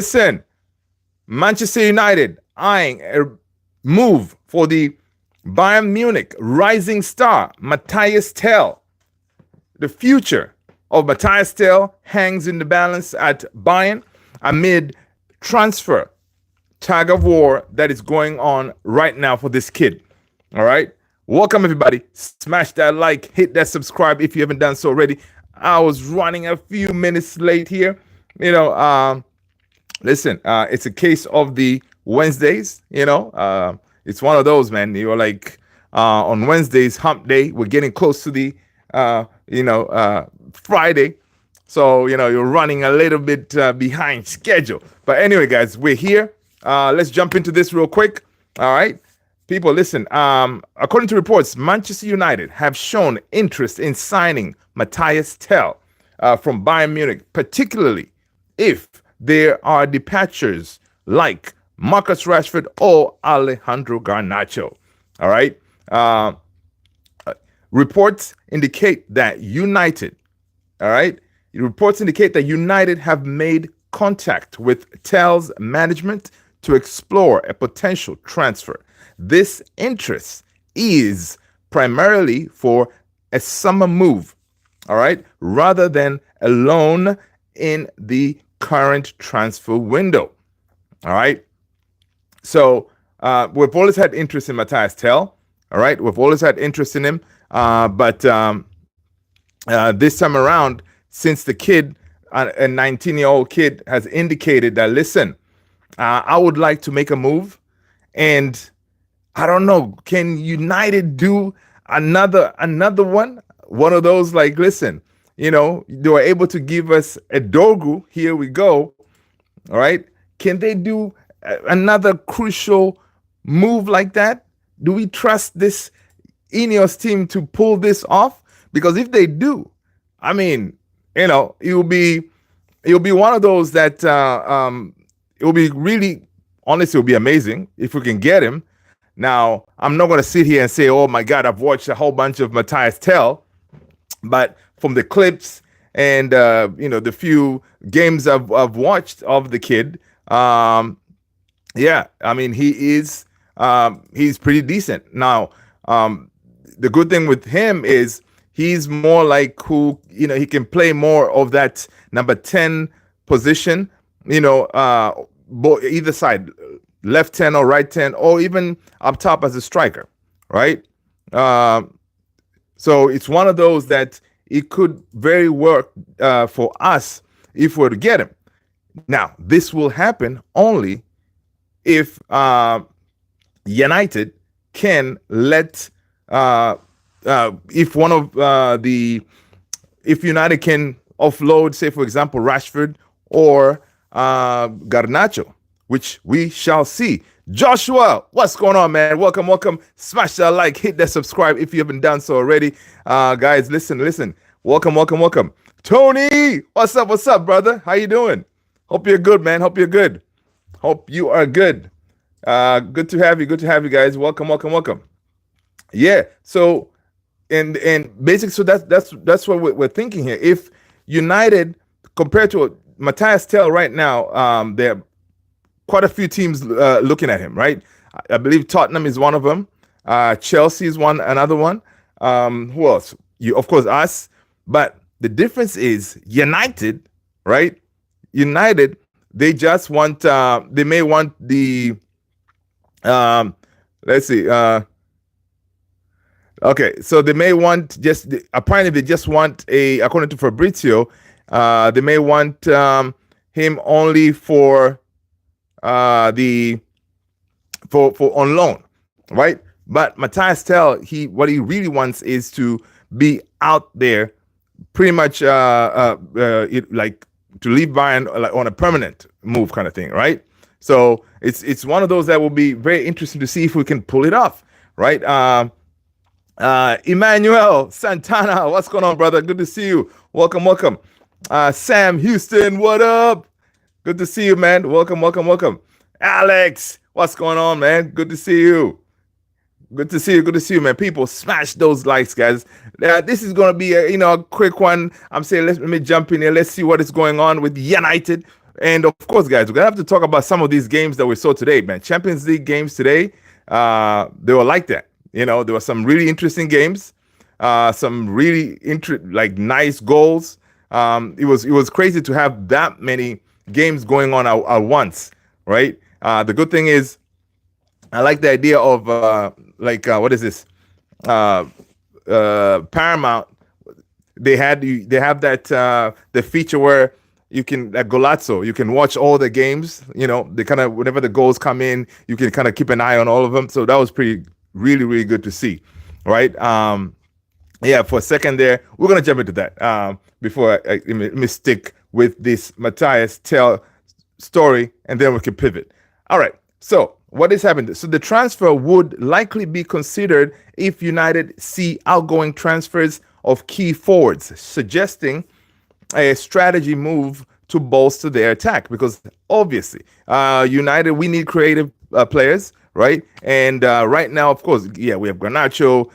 Listen, Manchester United eyeing a move for the Bayern Munich rising star Matthias Tell. The future of Matthias Tell hangs in the balance at Bayern amid transfer tag of war that is going on right now for this kid. All right. Welcome, everybody. Smash that like, hit that subscribe if you haven't done so already. I was running a few minutes late here. Listen, it's a case of the Wednesdays. It's one of those, man. You're like on Wednesdays, hump day. We're getting close to the, Friday. So, you're running a little bit behind schedule. But anyway, guys, we're here. Let's jump into this real quick. All right. People, listen. According to reports, Manchester United have shown interest in signing Matthias Tell from Bayern Munich, particularly if there are departures like Marcus Rashford or Alejandro Garnacho. All right. Reports indicate that United, have made contact with Tell's management to explore a potential transfer. This interest is primarily for a summer move, all right, rather than a loan in the current transfer window. All right. So we've always had interest in Matthias Tell. All right. We've always had interest in him. But this time around, since the kid, a 19-year-old kid, has indicated that, listen, I would like to make a move. And I don't know, can United do another one? One of those, like, listen, they were able to give us a Dogu. Here we go. All right. Can they do another crucial move like that? Do we trust this Ineos team to pull this off? Because if they do, I mean, it'll be one of those that it will be really, honestly, it'll be amazing if we can get him. Now, I'm not going to sit here and say, oh my God, I've watched a whole bunch of Matthias Tell, but from the clips and the few games I've watched of the kid, I mean, he's pretty decent. Now, the good thing with him is he's more like he can play more of that number 10 position, either side, left 10 or right 10, or even up top as a striker, right? So it's one of those that it could very work for us if we were to get him. Now, this will happen only if United can let if United can offload, say for example, Rashford or Garnacho, which we shall see. Joshua, what's going on, man? Welcome. Smash that like, hit that subscribe if you haven't done so already. Guys, listen. Welcome. Tony, what's up, brother? How you doing? Hope you're good, man. Hope you are good. Good to have you guys. Welcome. Yeah. So, and basically, so that's what we're thinking here. If United, compared to Matthias Tell right now, there are quite a few teams looking at him, right? I believe Tottenham is one of them. Chelsea is another one. Who else? Of course, us. But the difference is United, right? United, they just want. They may want the. Let's see. Okay, so they may want apparently they just want according to Fabrizio, they may want him only for on loan, right? But Matthias Tell, what he really wants is to be out there, pretty much like to leave Bayern like on a permanent move kind of thing, right? So it's one of those that will be very interesting to see if we can pull it off, right? Emmanuel Santana, what's going on, brother? Good to see you. Welcome. Sam Houston, what up? Good to see you, man. Welcome. Alex, what's going on, man? Good to see you. Good to see you, man. People, smash those likes, guys. This is going to be a quick one. I'm saying let me jump in here. Let's see what is going on with United. And of course, guys, we're gonna have to talk about some of these games that we saw today, man. Champions League games today, they were like that. There were some really interesting games, some really like nice goals. It was crazy to have that many games going on at once, right? The good thing is, I like the idea of what is this? Paramount. They have that the feature where you can Golazzo. You can watch all the games. They kind of, whenever the goals come in, you can kind of keep an eye on all of them. So that was really good to see, right? Yeah, for a second there, we're gonna jump into that before I stick with this Mathys Tel story, and then we can pivot. All right. So what is happening? So the transfer would likely be considered if United see outgoing transfers of key forwards, suggesting a strategy move to bolster their attack. Because obviously, United, we need creative players, right? And right now, of course, we have Garnacho.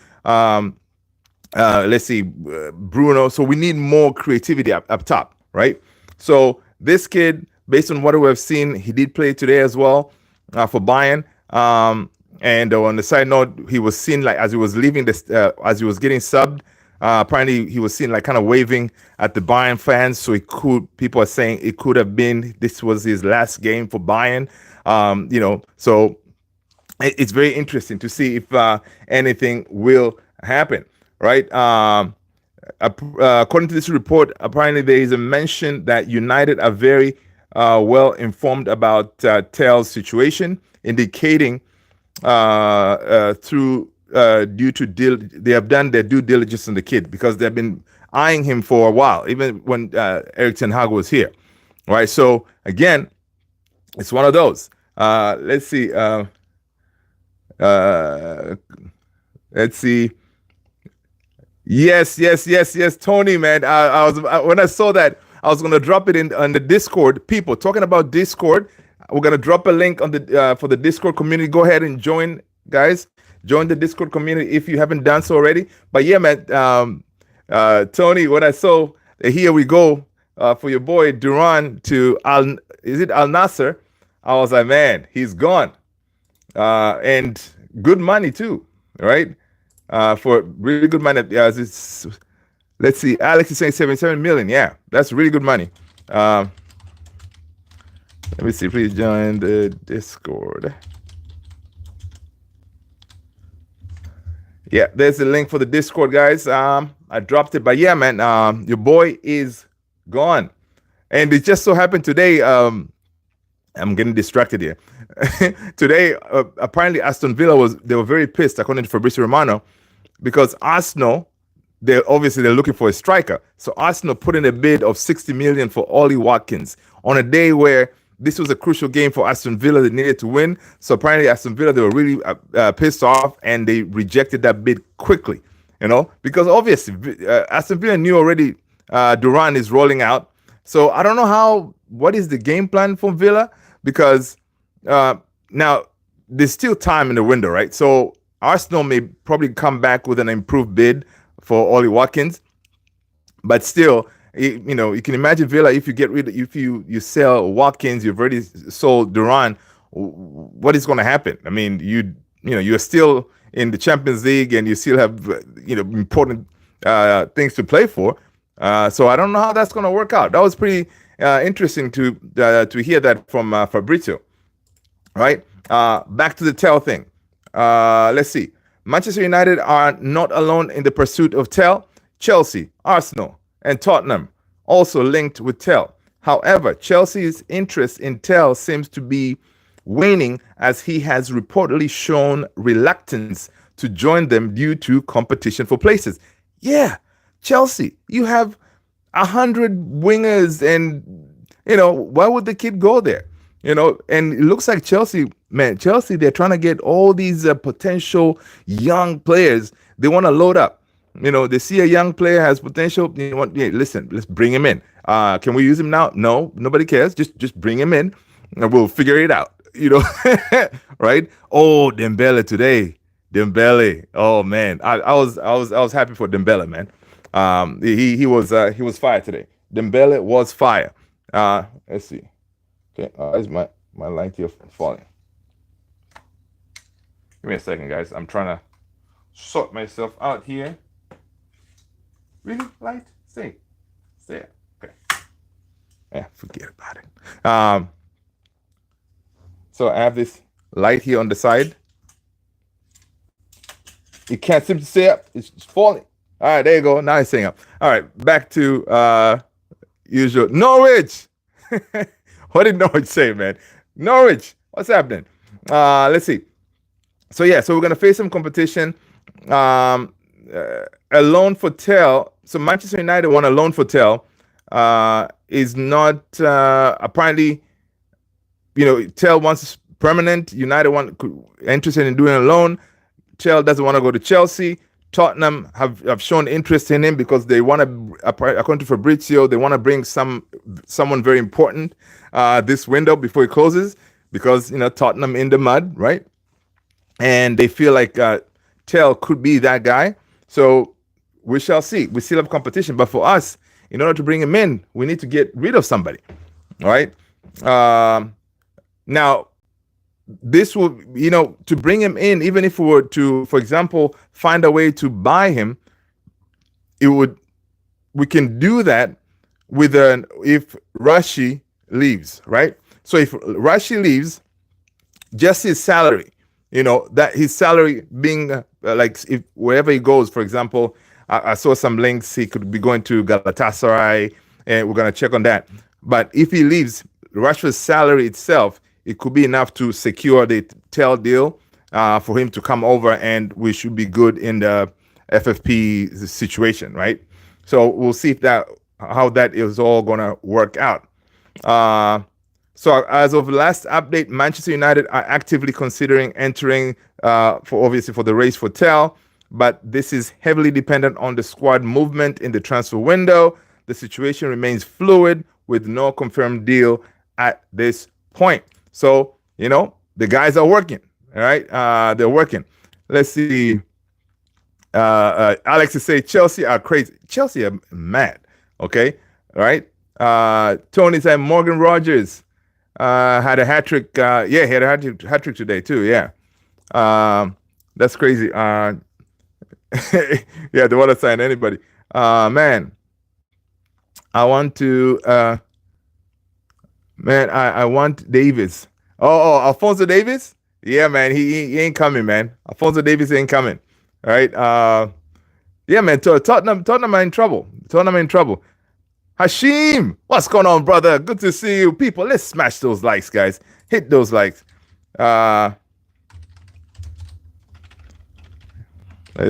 Let's see, Bruno. So we need more creativity up top, right? So this kid, based on what we have seen, he did play today as well for Bayern. And on the side note, he was seen like as he was leaving this, as he was getting subbed. Apparently, he was seen like kind of waving at the Bayern fans. So people are saying it could have been this was his last game for Bayern. So it's very interesting to see if anything will happen, right? According to this report, apparently there is a mention that United are very well informed about Tel's situation, indicating due to they have done their due diligence on the kid, because they've been eyeing him for a while, even when Erik ten Hag was here, right? So again, it's one of those. Let's see. Let's see. Yes, Tony, man. When I saw that, I was gonna drop it on the Discord. People talking about Discord. We're gonna drop a link on the for the Discord community. Go ahead and join, guys. Join the Discord community if you haven't done so already. But yeah, man. Tony, when I saw here we go for your boy Duran to Al Nasser, I was like, man, he's gone, and good money too, right? For really good money. Let's see. Alex is saying 77 million. Yeah, that's really good money. Let me see. Please join the Discord. Yeah, there's the link for the Discord, guys. I dropped it, but yeah, man, your boy is gone, and it just so happened today. I'm getting distracted here. Today, apparently, Aston Villa they were very pissed, according to Fabrizio Romano, because Arsenal, they're looking for a striker. So Arsenal put in a bid of 60 million for Ollie Watkins on a day where this was a crucial game for Aston Villa. They needed to win. So apparently Aston Villa, they were really pissed off, and they rejected that bid quickly, because obviously Aston Villa knew already Duran is rolling out. So I don't know what is the game plan for Villa, because now there's still time in the window, right? So Arsenal may probably come back with an improved bid for Ollie Watkins, but still, you can imagine Villa, if you sell Watkins, you've already sold Duran. What is going to happen? I mean, you're still in the Champions League, and you still have important things to play for. So I don't know how that's going to work out. That was pretty interesting to hear that from Fabrizio. Right? Back to the Tel thing. Let's see. Manchester United are not alone in the pursuit of Tel. Chelsea, Arsenal, and Tottenham also linked with Tel. However, Chelsea's interest in Tel seems to be waning, as he has reportedly shown reluctance to join them due to competition for places. Yeah, Chelsea, you have 100 wingers, and why would the kid go there? And it looks like Chelsea, they're trying to get all these potential young players. They want to load up. They see a young player has potential. Listen, let's bring him in. Can we use him now? No, nobody cares. Just bring him in, and we'll figure it out. Right? Oh, Dembele today. Dembele. Oh man, I was happy for Dembele, man. He was fire today. Dembele was fire. Let's see. Okay, is my light here falling? Give me a second, guys. I'm trying to sort myself out here. Really, light? Stay. Okay. Yeah, forget about it. So I have this light here on the side. You can't seem to stay up. It's falling. All right, there you go. Now it's staying up. All right, back to usual. Norwich. What did Norwich say, man? Norwich, what's happening? Let's see. So yeah, so we're gonna face some competition. A loan for Tell. So Manchester United want a loan for Tell. Is not apparently, Tell wants permanent. United interested in doing a loan. Tell doesn't want to go to Chelsea. Tottenham have shown interest in him because they want to, according to Fabrizio, they want to bring someone very important this window before it closes, because Tottenham in the mud, right? And they feel like Tell could be that guy. So we shall see. We still have competition, but for us, in order to bring him in, we need to get rid of somebody, all right? Now, this will, to bring him in, even if we were to, for example, find a way to buy him, we can do that if Rashi leaves, right? So if Rashi leaves, just his salary, that his salary being like, if wherever he goes, for example, I saw some links, he could be going to Galatasaray, and we're going to check on that. But if he leaves, Rashford's salary itself, it could be enough to secure the Tell deal for him to come over, and we should be good in the FFP situation, right? So we'll see how that is all going to work out. So as of last update, Manchester United are actively considering entering for the race for Tell, but this is heavily dependent on the squad movement in the transfer window. The situation remains fluid with no confirmed deal at this point. So, the guys are working, all right? They're working. Let's see. Alex is saying Chelsea are crazy. Chelsea are mad, okay? All right? Tony said Morgan Rogers had a hat trick. He had a hat trick today too, yeah. That's crazy. Yeah, they want to sign anybody. Man, I want to... I want Davis. Oh, Alphonso Davis? Yeah, man, he ain't coming, man. Alphonso Davis ain't coming. All right. Yeah, man. Tottenham are in trouble. Hashim, what's going on, brother? Good to see you. People, let's smash those likes, guys. Hit those likes. Let's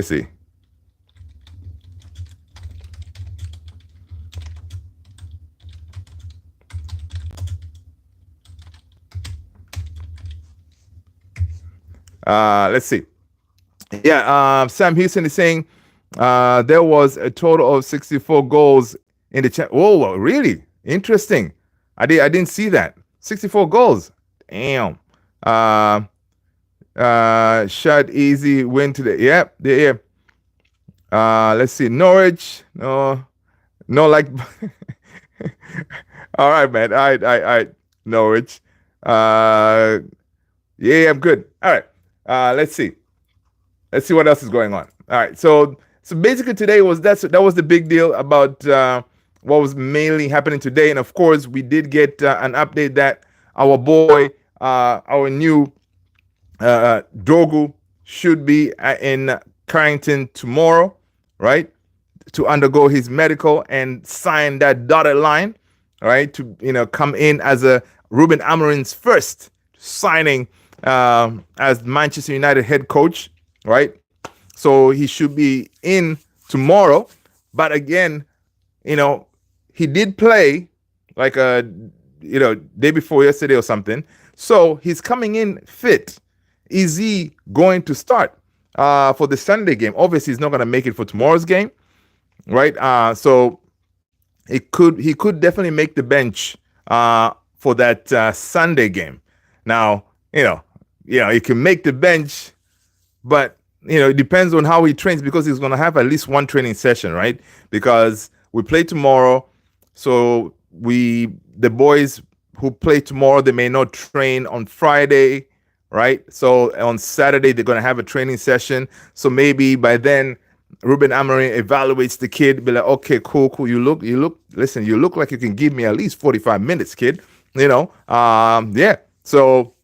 see. Let's see. Yeah, Sam Houston is saying there was a total of 64 goals in the chat. Oh, really? Interesting. I didn't see that. 64 goals. Damn. Shot easy win today. Yep. Yeah. Let's see. Norwich. No, like. All right, man. All right. Norwich. Yeah, I'm good. All right. Let's see what else is going on. All right, so basically today that was the big deal about what was mainly happening today, and of course we did get an update that our boy, our new Dogu, should be in Carrington tomorrow, right, to undergo his medical and sign that dotted line, right, to come in as a Ruben Amorim's first signing as Manchester United head coach, right? So he should be in tomorrow. But again, he did play like day before yesterday or something. So he's coming in fit. Is he going to start for the Sunday game? Obviously, he's not going to make it for tomorrow's game, right? So he could definitely make the bench for that Sunday game. Now, he can make the bench, but it depends on how he trains, because he's going to have at least one training session, right? Because we play tomorrow, so the boys who play tomorrow, they may not train on Friday, right? So on Saturday they're going to have a training session. So maybe by then Ruben Amorim evaluates the kid, be like, okay, cool. Listen, you look like you can give me at least 45 minutes, kid. Yeah. So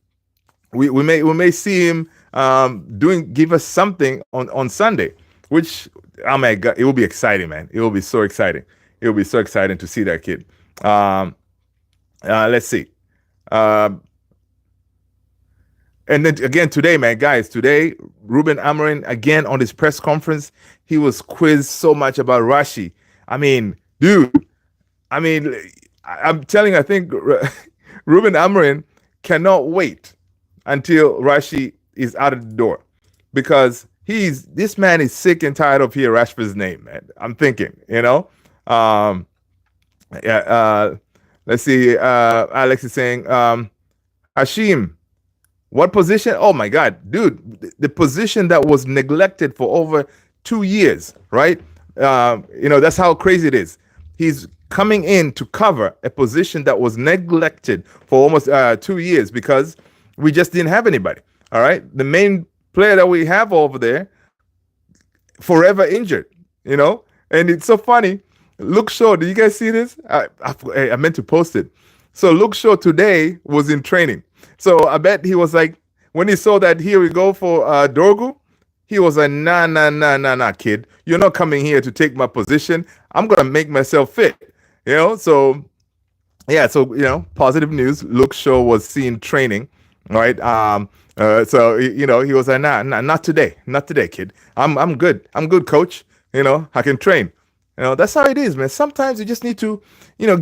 we may see him give us something on Sunday, which, oh my God, it will be exciting, man. It will be so exciting. It will be so exciting to see that kid. Let's see. And then again today, man, guys, today, Ruben Amorim, again on his press conference, he was quizzed so much about Rashi. I mean, dude, I'm telling you, I think Ruben Amorim cannot wait until Rashi is out of the door, because this man is sick and tired of hearing Rashford's name, man. I'm thinking, let's see. Alex is saying, Hashim, what position? Oh my God, dude, the position that was neglected for over 2 years, right? That's how crazy it is. He's coming in to cover a position that was neglected for almost 2 years because we just didn't have anybody. All right. The main player that we have over there, forever injured, and it's so funny. Luke Shaw, did you guys see this? I meant to post it. So Luke Shaw today was in training. So I bet he was like, when he saw that here we go for Dorgu, he was like, nah, kid. You're not coming here to take my position. I'm going to make myself fit. So, yeah, so, positive news. Luke Shaw was seen training, right? So, he was like, nah, not today. Not today, kid. I'm good. I'm good, coach. I can train. That's how it is, man. Sometimes you just need to,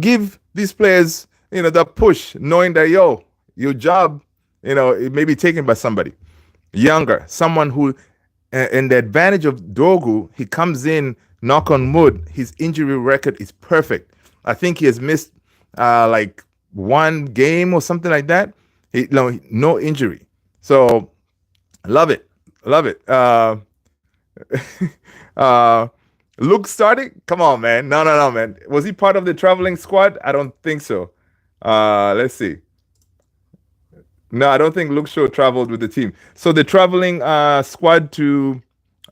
give these players, that push, knowing that, your job, it may be taken by somebody younger, someone who, and the advantage of Dorgu, he comes in, knock on wood, his injury record is perfect. I think he has missed like one game or something like that. No injury. So love it. Luke starting? Come on, man. No, man. Was he part of the traveling squad? I don't think so. Let's see. No, I don't think Luke Shaw traveled with the team. So the traveling squad to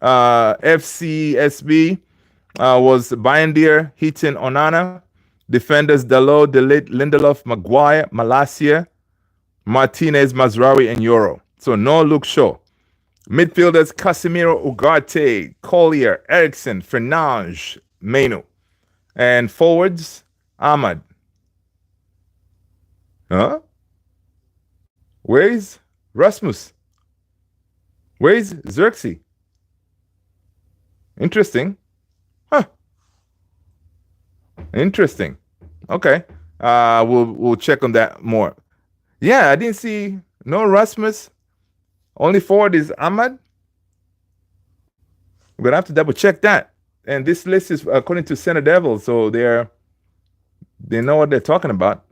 FCSB was Bayendier, Heaton, Onana, defenders Dalot, Delit, Lindelof, Maguire, Malacia, Martinez, Mazraoui, and Euro. So no Luke Shaw. Midfielders Casemiro, Ugarte, Collier, Eriksson, Fernandes, Menu. And forwards, Ahmad. Huh? Where is Rasmus? Where is Xerxes? Interesting. Huh. Interesting. Okay. We'll check on that more. Yeah, I didn't see no Rasmus. Only forward is Ahmad. We're gonna have to double check that. And this list is according to Center Devil, so they know what they're talking about.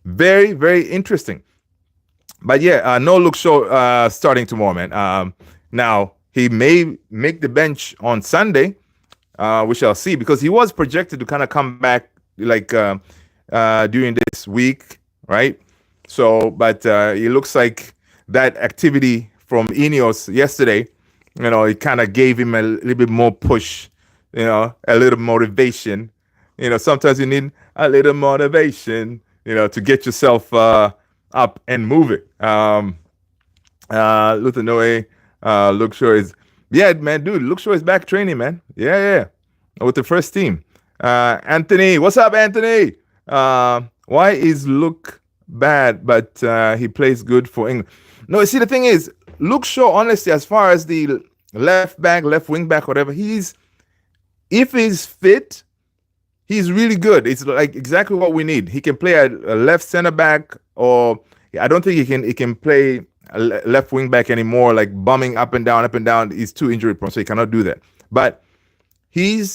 Very, very interesting. But yeah, no Luke Shaw starting tomorrow, man. Now he may make the bench on Sunday. We shall see, because he was projected to kind of come back like during this week, right? So, but it looks like that activity from Ineos yesterday, it kind of gave him a little bit more push, a little motivation. Sometimes you need a little motivation, to get yourself up and move it. Luther Noe, Luke Shaw is, yeah, man, dude, Luke Shaw is back training, man. Yeah, with the first team. Anthony, what's up, Anthony? Why is Luke bad, but he plays good for England? No, see, the thing is, Luke Shaw, honestly, as far as the left back, left wing back, whatever, if he's fit, he's really good. It's like exactly what we need. He can play a left center back, or I don't think he can play a left wing back anymore, like bumming up and down. He's too injury prone, so he cannot do that. But he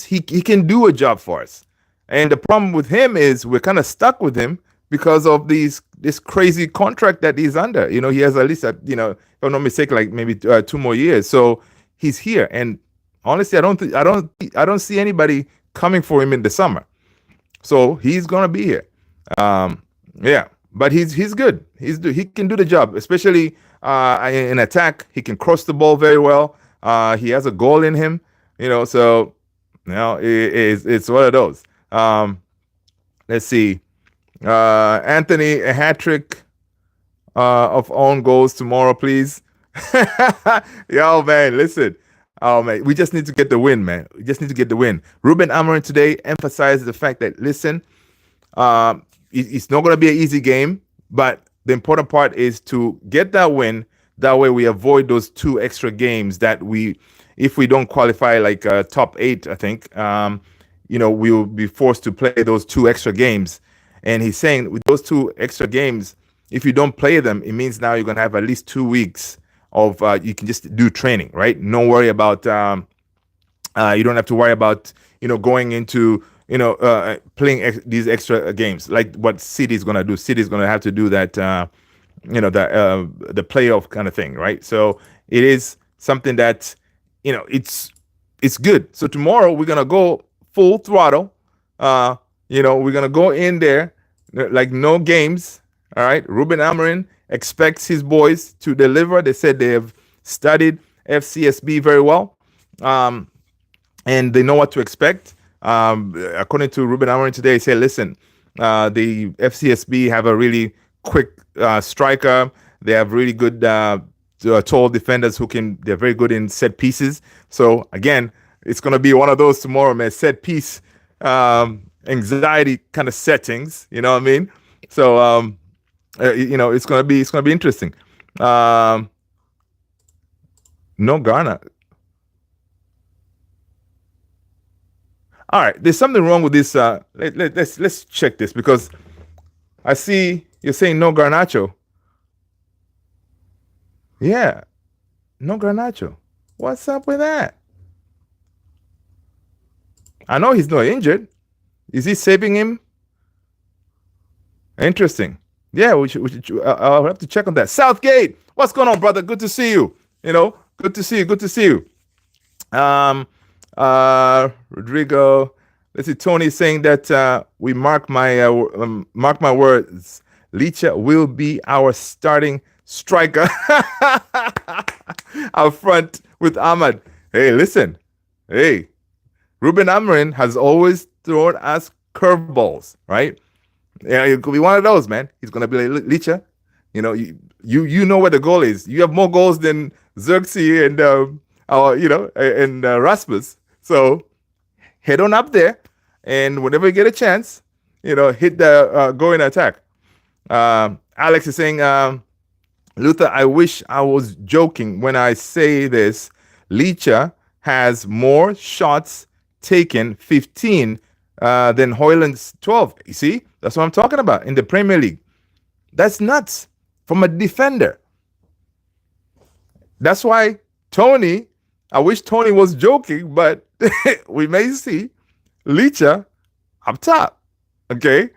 can do a job for us. And the problem with him is we're kind of stuck with him because of this crazy contract that he's under. He has at least, if I'm not mistaken, like maybe 2 more years. So he's here, and honestly, I don't see anybody coming for him in the summer. So he's gonna be here. Yeah, but he's good. He can do the job, especially in attack. He can cross the ball very well. He has a goal in him, So it's one of those. Let's see. Anthony, a hat trick of own goals tomorrow, please. Yo, man, listen. Oh man, we just need to get the win, man. We just need to get the win. Ruben Amorim today emphasized the fact that listen, it's not going to be an easy game, but the important part is to get that win. That way, we avoid those 2 extra games that if we don't qualify like top 8, I think, we will be forced to play those 2 extra games. And he's saying with those 2 extra games, if you don't play them, it means now you're going to have at least 2 weeks of you can just do training, right? No worry about you don't have to worry about going into playing these extra games like what City is going to do. City is going to have to do that the playoff kind of thing, right? So it is something that it's good. So tomorrow we're going to go full throttle. We're going to go in there like no games. All right. Ruben Amorim expects his boys to deliver. They said they have studied FCSB very well, and they know what to expect. According to Ruben Amorim today, he said, listen, the FCSB have a really quick striker. They have really good tall defenders they're very good in set pieces. So again, it's going to be one of those tomorrow, man, set piece anxiety kind of settings. You know what I mean? So, it's going to be interesting. No Ghana. All right, there's something wrong with this. Let's check this because I see you're saying no Garnacho. Yeah, no Garnacho. What's up with that? I know he's not injured. Is he saving him? Interesting. Yeah, I'll have to check on that. Southgate, what's going on, brother? Good to see you. Good to see you. Good to see you. Rodrigo, let's see. Tony saying that we mark my words. Licha will be our starting striker up front with Ahmad. Hey, listen. Hey, Ruben Amorim has always thrown us curveballs, right? Yeah, it could be one of those, man. He's gonna be like Licha. You know where the goal is. You have more goals than Xerxes and Rasmus. So head on up there, and whenever you get a chance, hit the go in attack. Alex is saying, Luther, I wish I was joking when I say this. Licha has more shots taken, 15, than Hoyland's 12. You see, that's what I'm talking about in the Premier League. That's nuts from a defender. That's why Tony, I wish Tony was joking, but we may see Licha up top. Okay,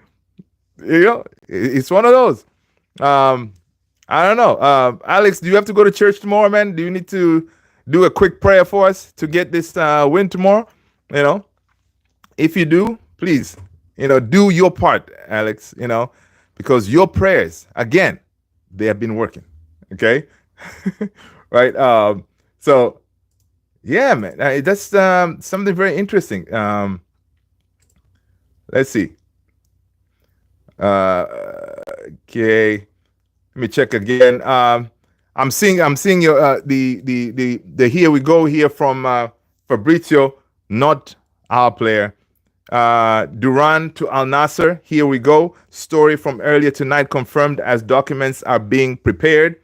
it's one of those. I don't know. Alex, do you have to go to church tomorrow, man? Do you need to do a quick prayer for us to get this win tomorrow? If you do, please, do your part, Alex, because your prayers, again, they have been working. Okay. Right. So yeah, man, that's something very interesting. Let's see. Okay. Let me check again. I'm seeing your the here we go here from Fabrizio, not our player. Duran to Al Nasser. Here we go. Story from earlier tonight confirmed as documents are being prepared.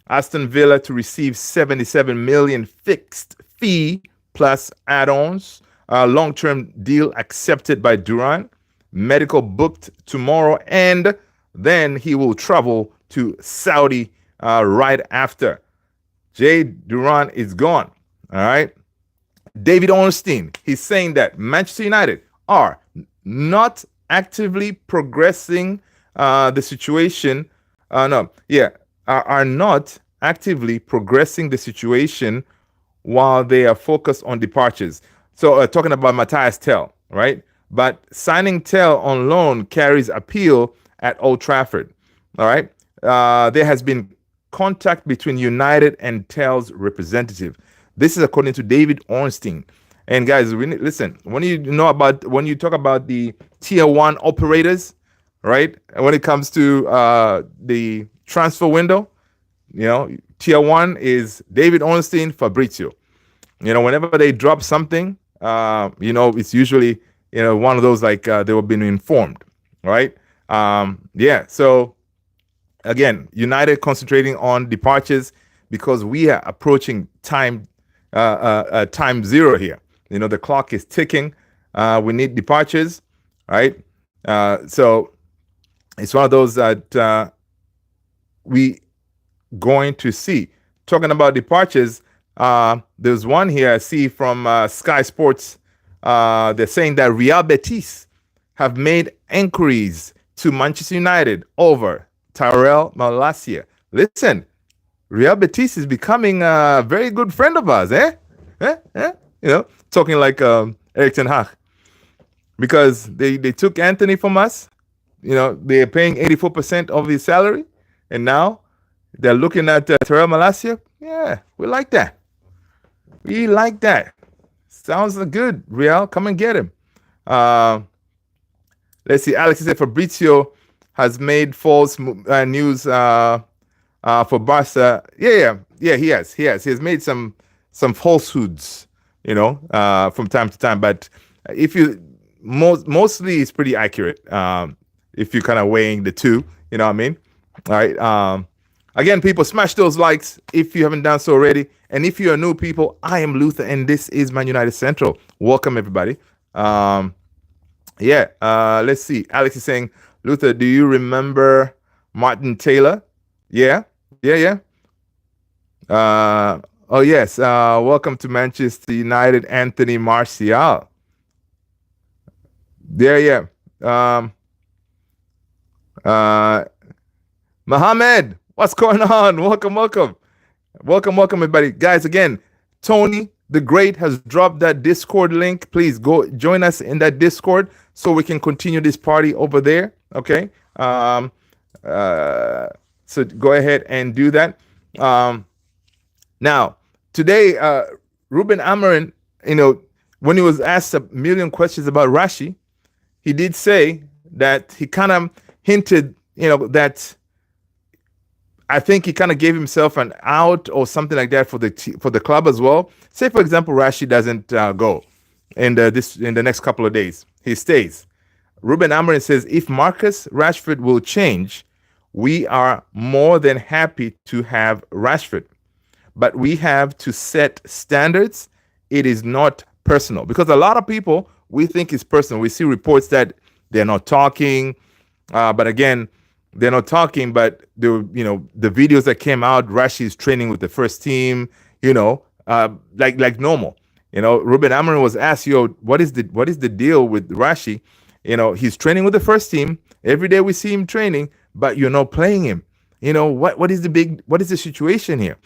Aston Villa to receive 77 million fixed fee plus add-ons. Long-term deal accepted by Duran. Medical booked tomorrow, and then he will travel to Saudi right after. Jay Duran is gone. All right. David Ornstein, he's saying that Manchester United are not actively progressing the situation. Are not actively progressing the situation while they are focused on departures. So talking about Mathys Tell, right? But signing Tell on loan carries appeal at Old Trafford. All right. There has been contact between United and Tel's representative. This is according to David Ornstein. And guys, listen. When you talk about the tier one operators, right? And when it comes to the transfer window, tier one is David Ornstein, Fabrizio. Whenever they drop something, it's usually one of those like they were being informed, right? So again, United concentrating on departures because we are approaching time zero here. The clock is ticking. We need departures, right? So it's one of those that we going to see. Talking about departures, there's one here I see from Sky Sports. They're saying that Real Betis have made inquiries to Manchester United over Tyrell Malacia. Listen, Real Betis is becoming a very good friend of ours, talking like Erik ten Hag. Because they took Anthony from us. They're paying 84% of his salary. And now they're looking at Tyrell Malacia. Yeah, we like that. We like that. Sounds good, Real. Come and get him. Let's see. Alex said Fabrizio has made false news for Barca. Yeah. He has. He has made some falsehoods, from time to time. But if you mostly it's pretty accurate. If you're kind of weighing the two, you know what I mean? All right. Again, people, smash those likes if you haven't done so already. And if you are new people, I am Luther, and this is Man United Central. Welcome, everybody. Let's see. Alex is saying, Luther, do you remember Martin Taylor? Yeah. Oh, yes. Welcome to Manchester United, Anthony Martial. Yeah. Mohammed, what's going on? Welcome, everybody. Guys, again, Tony the Great has dropped that Discord link. Please go join us in that Discord so we can continue this party over there. Okay. So go ahead and do that. Now, today, Ruben Amorim, when he was asked a million questions about Rashi, he did say that he kind of hinted, that I think he kind of gave himself an out or something like that for the club as well. Say, for example, Rashi doesn't go in the next couple of days. He stays. Ruben Amorim says, if Marcus Rashford will change, we are more than happy to have Rashford. But we have to set standards. It is not personal. Because a lot of people, we think it's personal. We see reports that they're not talking. But again, they're not talking, but the videos that came out, Rashi is training with the first team, like normal. Ruben Amorim was asked, what is the deal with Rashi? He's training with the first team. Every day we see him training, but you're not playing him. What is the situation here?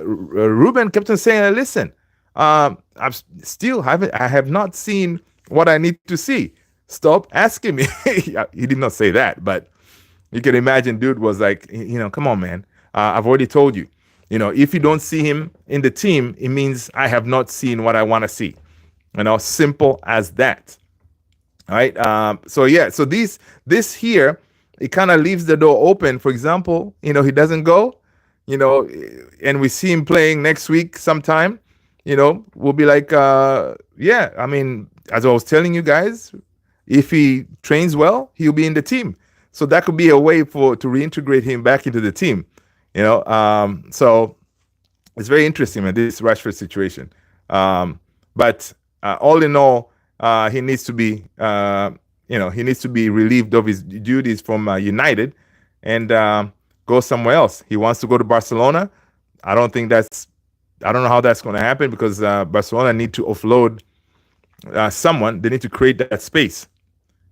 Ruben kept on saying, listen, I have not seen what I need to see. Stop asking me. He did not say that, but you can imagine dude was like, come on, man. I've already told you, if you don't see him in the team, it means I have not seen what I want to see. Simple as that. All right. So this here, it kind of leaves the door open. For example, he doesn't go, and we see him playing next week sometime, we'll be like, as I was telling you guys, if he trains well, he'll be in the team. So that could be a way to reintegrate him back into the team. So it's very interesting, man, this Rashford situation. But all in all, he needs to be, relieved of his duties from United and go somewhere else. He wants to go to Barcelona. I don't know how that's going to happen because Barcelona need to offload someone. They need to create that space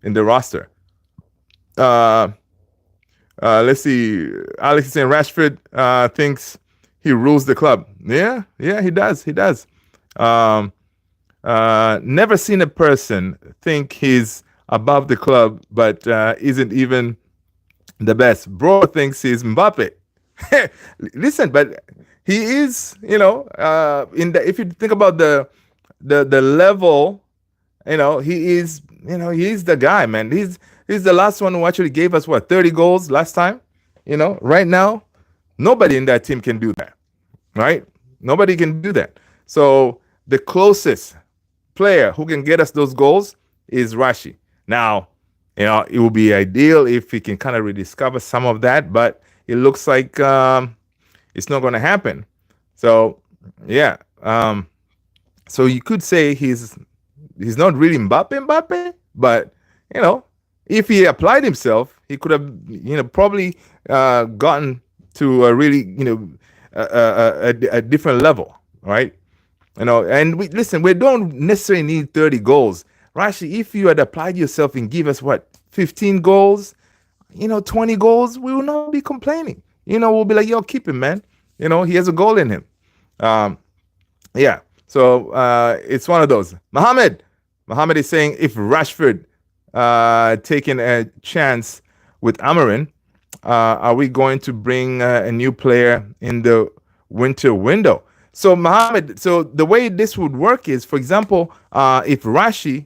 in the roster. Let's see. Alex is saying Rashford thinks he rules the club. Yeah, he does. Never seen a person think he's above the club, but isn't even the best. Bro thinks he's Mbappe. Listen, but he is, in the if you think about the level, he is, he's the guy, man. He's the last one who actually gave us what 30 goals last time. Right now, nobody in that team can do that, right? Nobody can do that. So the closest player who can get us those goals is Rashi. Now, it would be ideal if he can kind of rediscover some of that, but it looks like it's not going to happen. So, yeah. So you could say he's not really Mbappe, but if he applied himself, he could have probably gotten to a really a different level, right? And we don't necessarily need 30 goals. Rashi, if you had applied yourself and give us 15 goals, 20 goals, we will not be complaining. We'll be like, yo, keep him, man. He has a goal in him. Yeah. So it's one of those. Mohammed is saying if Rashford taking a chance with Amarin, are we going to bring a new player in the winter window? So Mohammed, so the way this would work is, for example, if Rashi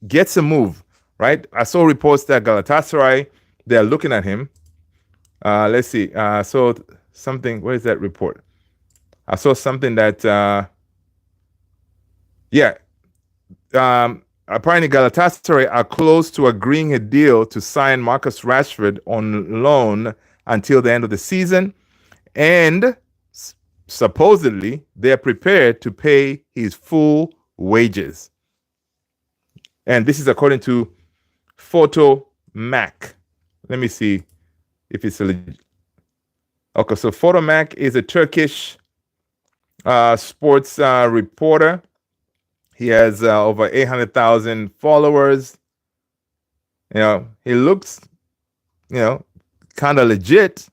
gets a move, right? I saw reports that Galatasaray, they're looking at him. Let's see. So something, where is that report? I saw something that, apparently Galatasaray are close to agreeing a deal to sign Marcus Rashford on loan until the end of the season. And supposedly, they're prepared to pay his full wages. And this is according to Photo Mac. Let me see if it's legit. Okay, so Photo Mac is a Turkish sports reporter. He has over 800,000 followers. He looks, kind of legit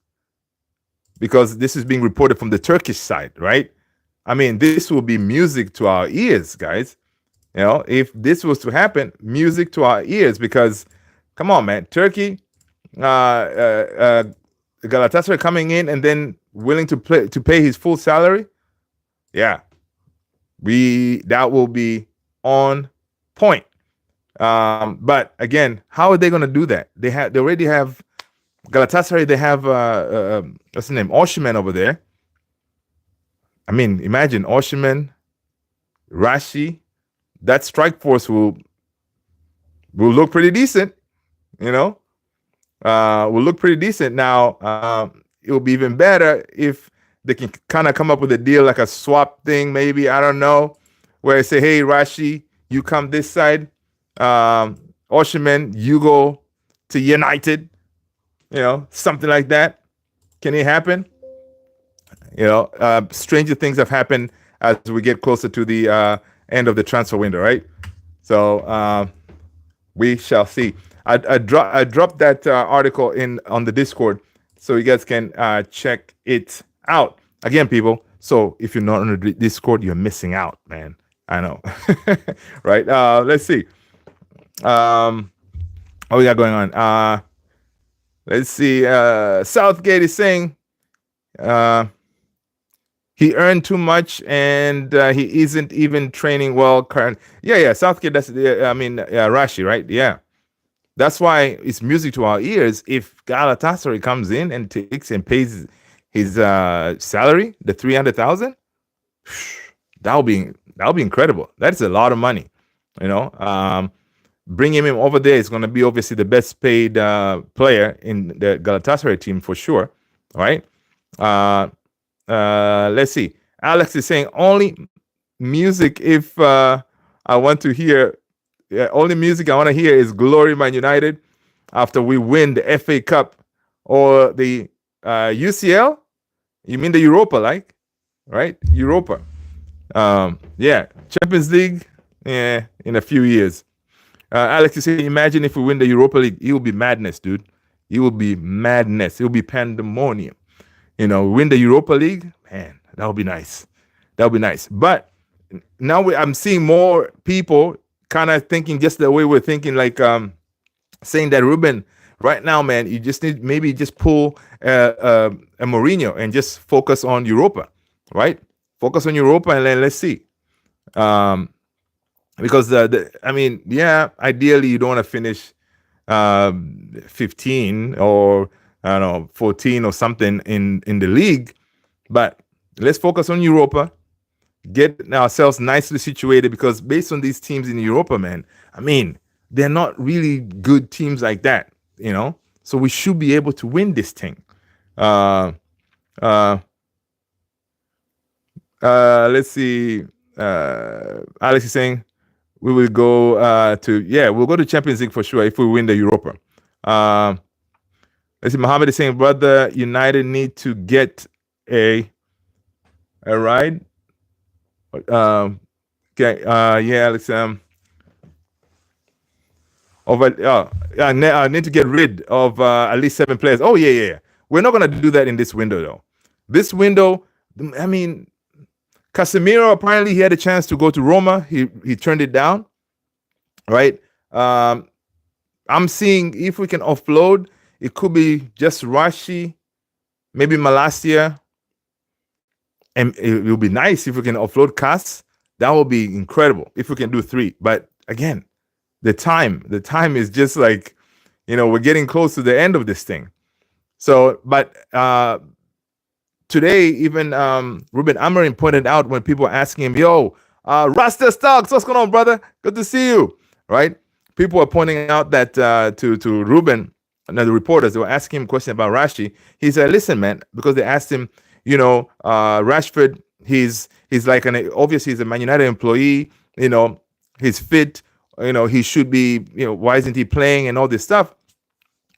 because this is being reported from the Turkish side, right? I mean, this will be music to our ears, guys. If this was to happen, music to our ears, because come on, man, Turkey, Galatasaray coming in and then willing to pay his full salary. Yeah, that will be on point. But again, how are they going to do that? They already have Galatasaray. They have what's the name, Osimhen over there. I mean, imagine Osimhen, Rashi. That strike force will look pretty decent. Will look pretty decent. Now, it will be even better if they can kind of come up with a deal, like a swap thing, maybe. I don't know, where I say, hey, Rashi, you come this side. Osimhen, you go to United. Something like that. Can it happen? Stranger things have happened as we get closer to the end of the transfer window, right? So we shall see. I dropped that article on the Discord, so you guys can check it out. Again, people, so if you're not on the Discord, you're missing out, man. I know. Right? Let's see. What we got going on? Let's see. Southgate is saying he earned too much and he isn't even training well. Yeah. Southgate, Rashi, right? Yeah. That's why it's music to our ears. If Galatasaray comes in and takes and pays his salary, the 300,000, that'll be incredible. That's a lot of money. Bringing him over there is going to be obviously the best paid player in the Galatasaray team for sure. All right. Let's see. Alex is saying only music if I want to hear. Only music I want to hear is Glory Man United after we win the FA Cup or the UCL. You mean the Europa, right? Europa. Yeah. Champions League. Yeah, in a few years. Alex is saying, imagine if we win the Europa League, it will be madness, dude. It will be madness. It will be pandemonium. Win the Europa League, man, that would be nice. That would be nice. But now I'm seeing more people kind of thinking just the way we're thinking, like saying that Ruben, right now, man, you just need maybe just pull a Mourinho and just focus on Europa, right? Focus on Europa and then let's see. Um, because I mean, yeah, ideally you don't want to finish 15 or I don't know 14 or something in the league, but let's focus on Europa, get ourselves nicely situated because based on these teams in Europa, man, I mean, they're not really good teams like that, you know. So we should be able to win this thing. Uh, uh, let's see. Alex is saying we will go we'll go to Champions League for sure if we win the Europa. Let's see. Mohammed is saying, brother, United need to get a ride. Okay. Yeah, Alex. I need to get rid of at least 7 players. Oh yeah. We're not gonna do that in this window though. This window, I mean, Casemiro apparently he had a chance to go to Roma. He turned it down, right? I'm seeing if we can offload, it could be just Rashi, maybe Malacia, and it will be nice if we can offload Cas. That will be incredible if we can do 3. But again, the time is just like, we're getting close to the end of this thing. So, but today, even Ruben Amorim pointed out when people were asking him, yo, Rasta Stocks, what's going on, brother? Good to see you, right? People were pointing out that to Ruben, and the reporters, they were asking him a question about Rashi. He said, listen, man, because they asked him, Rashford, he's like obviously he's a Man United employee, he's fit, he should be, why isn't he playing and all this stuff?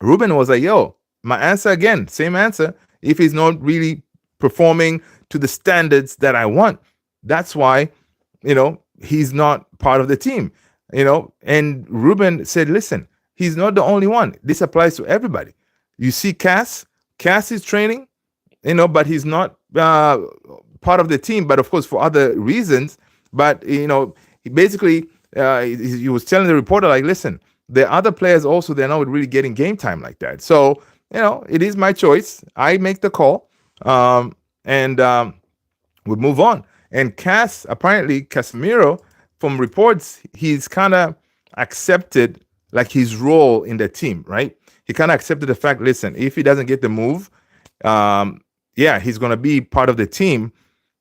Ruben was like, yo, my answer again, same answer. If he's not really performing to the standards that I want, that's why, he's not part of the team, and Ruben said, listen, he's not the only one. This applies to everybody. You see Cass is training, but he's not part of the team, but of course for other reasons. But, he basically, he was telling the reporter, like, listen, the other players also, they're not really getting game time like that. So, it is my choice. I make the call, and we move on. And apparently Casemiro, from reports, he's kind of accepted like his role in the team, right? He kind of accepted the fact, listen, if he doesn't get the move, he's going to be part of the team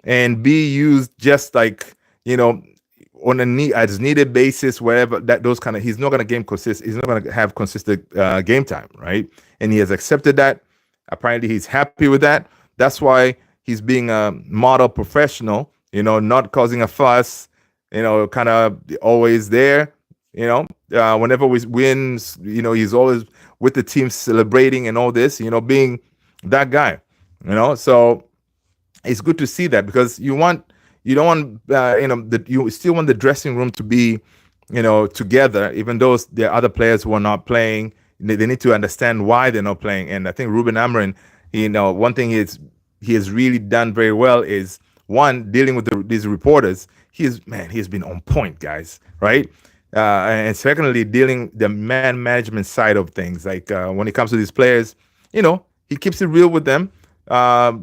and be used just like, on a as needed basis, wherever those kind of, he's not going to he's not going to have consistent game time, right? And he has accepted that. Apparently he's happy with that. That's why he's being a model professional, not causing a fuss, kind of always there, whenever we wins, he's always with the team celebrating and all this, being that guy, so it's good to see that because you don't want, you still want the dressing room to be, together, even though there are other players who are not playing. They need to understand why they're not playing. And I think Ruben Amorim, one thing he has really done very well is, one, dealing with these reporters. He's been on point, guys, right? And secondly, dealing the man management side of things. Like when it comes to these players, he keeps it real with them,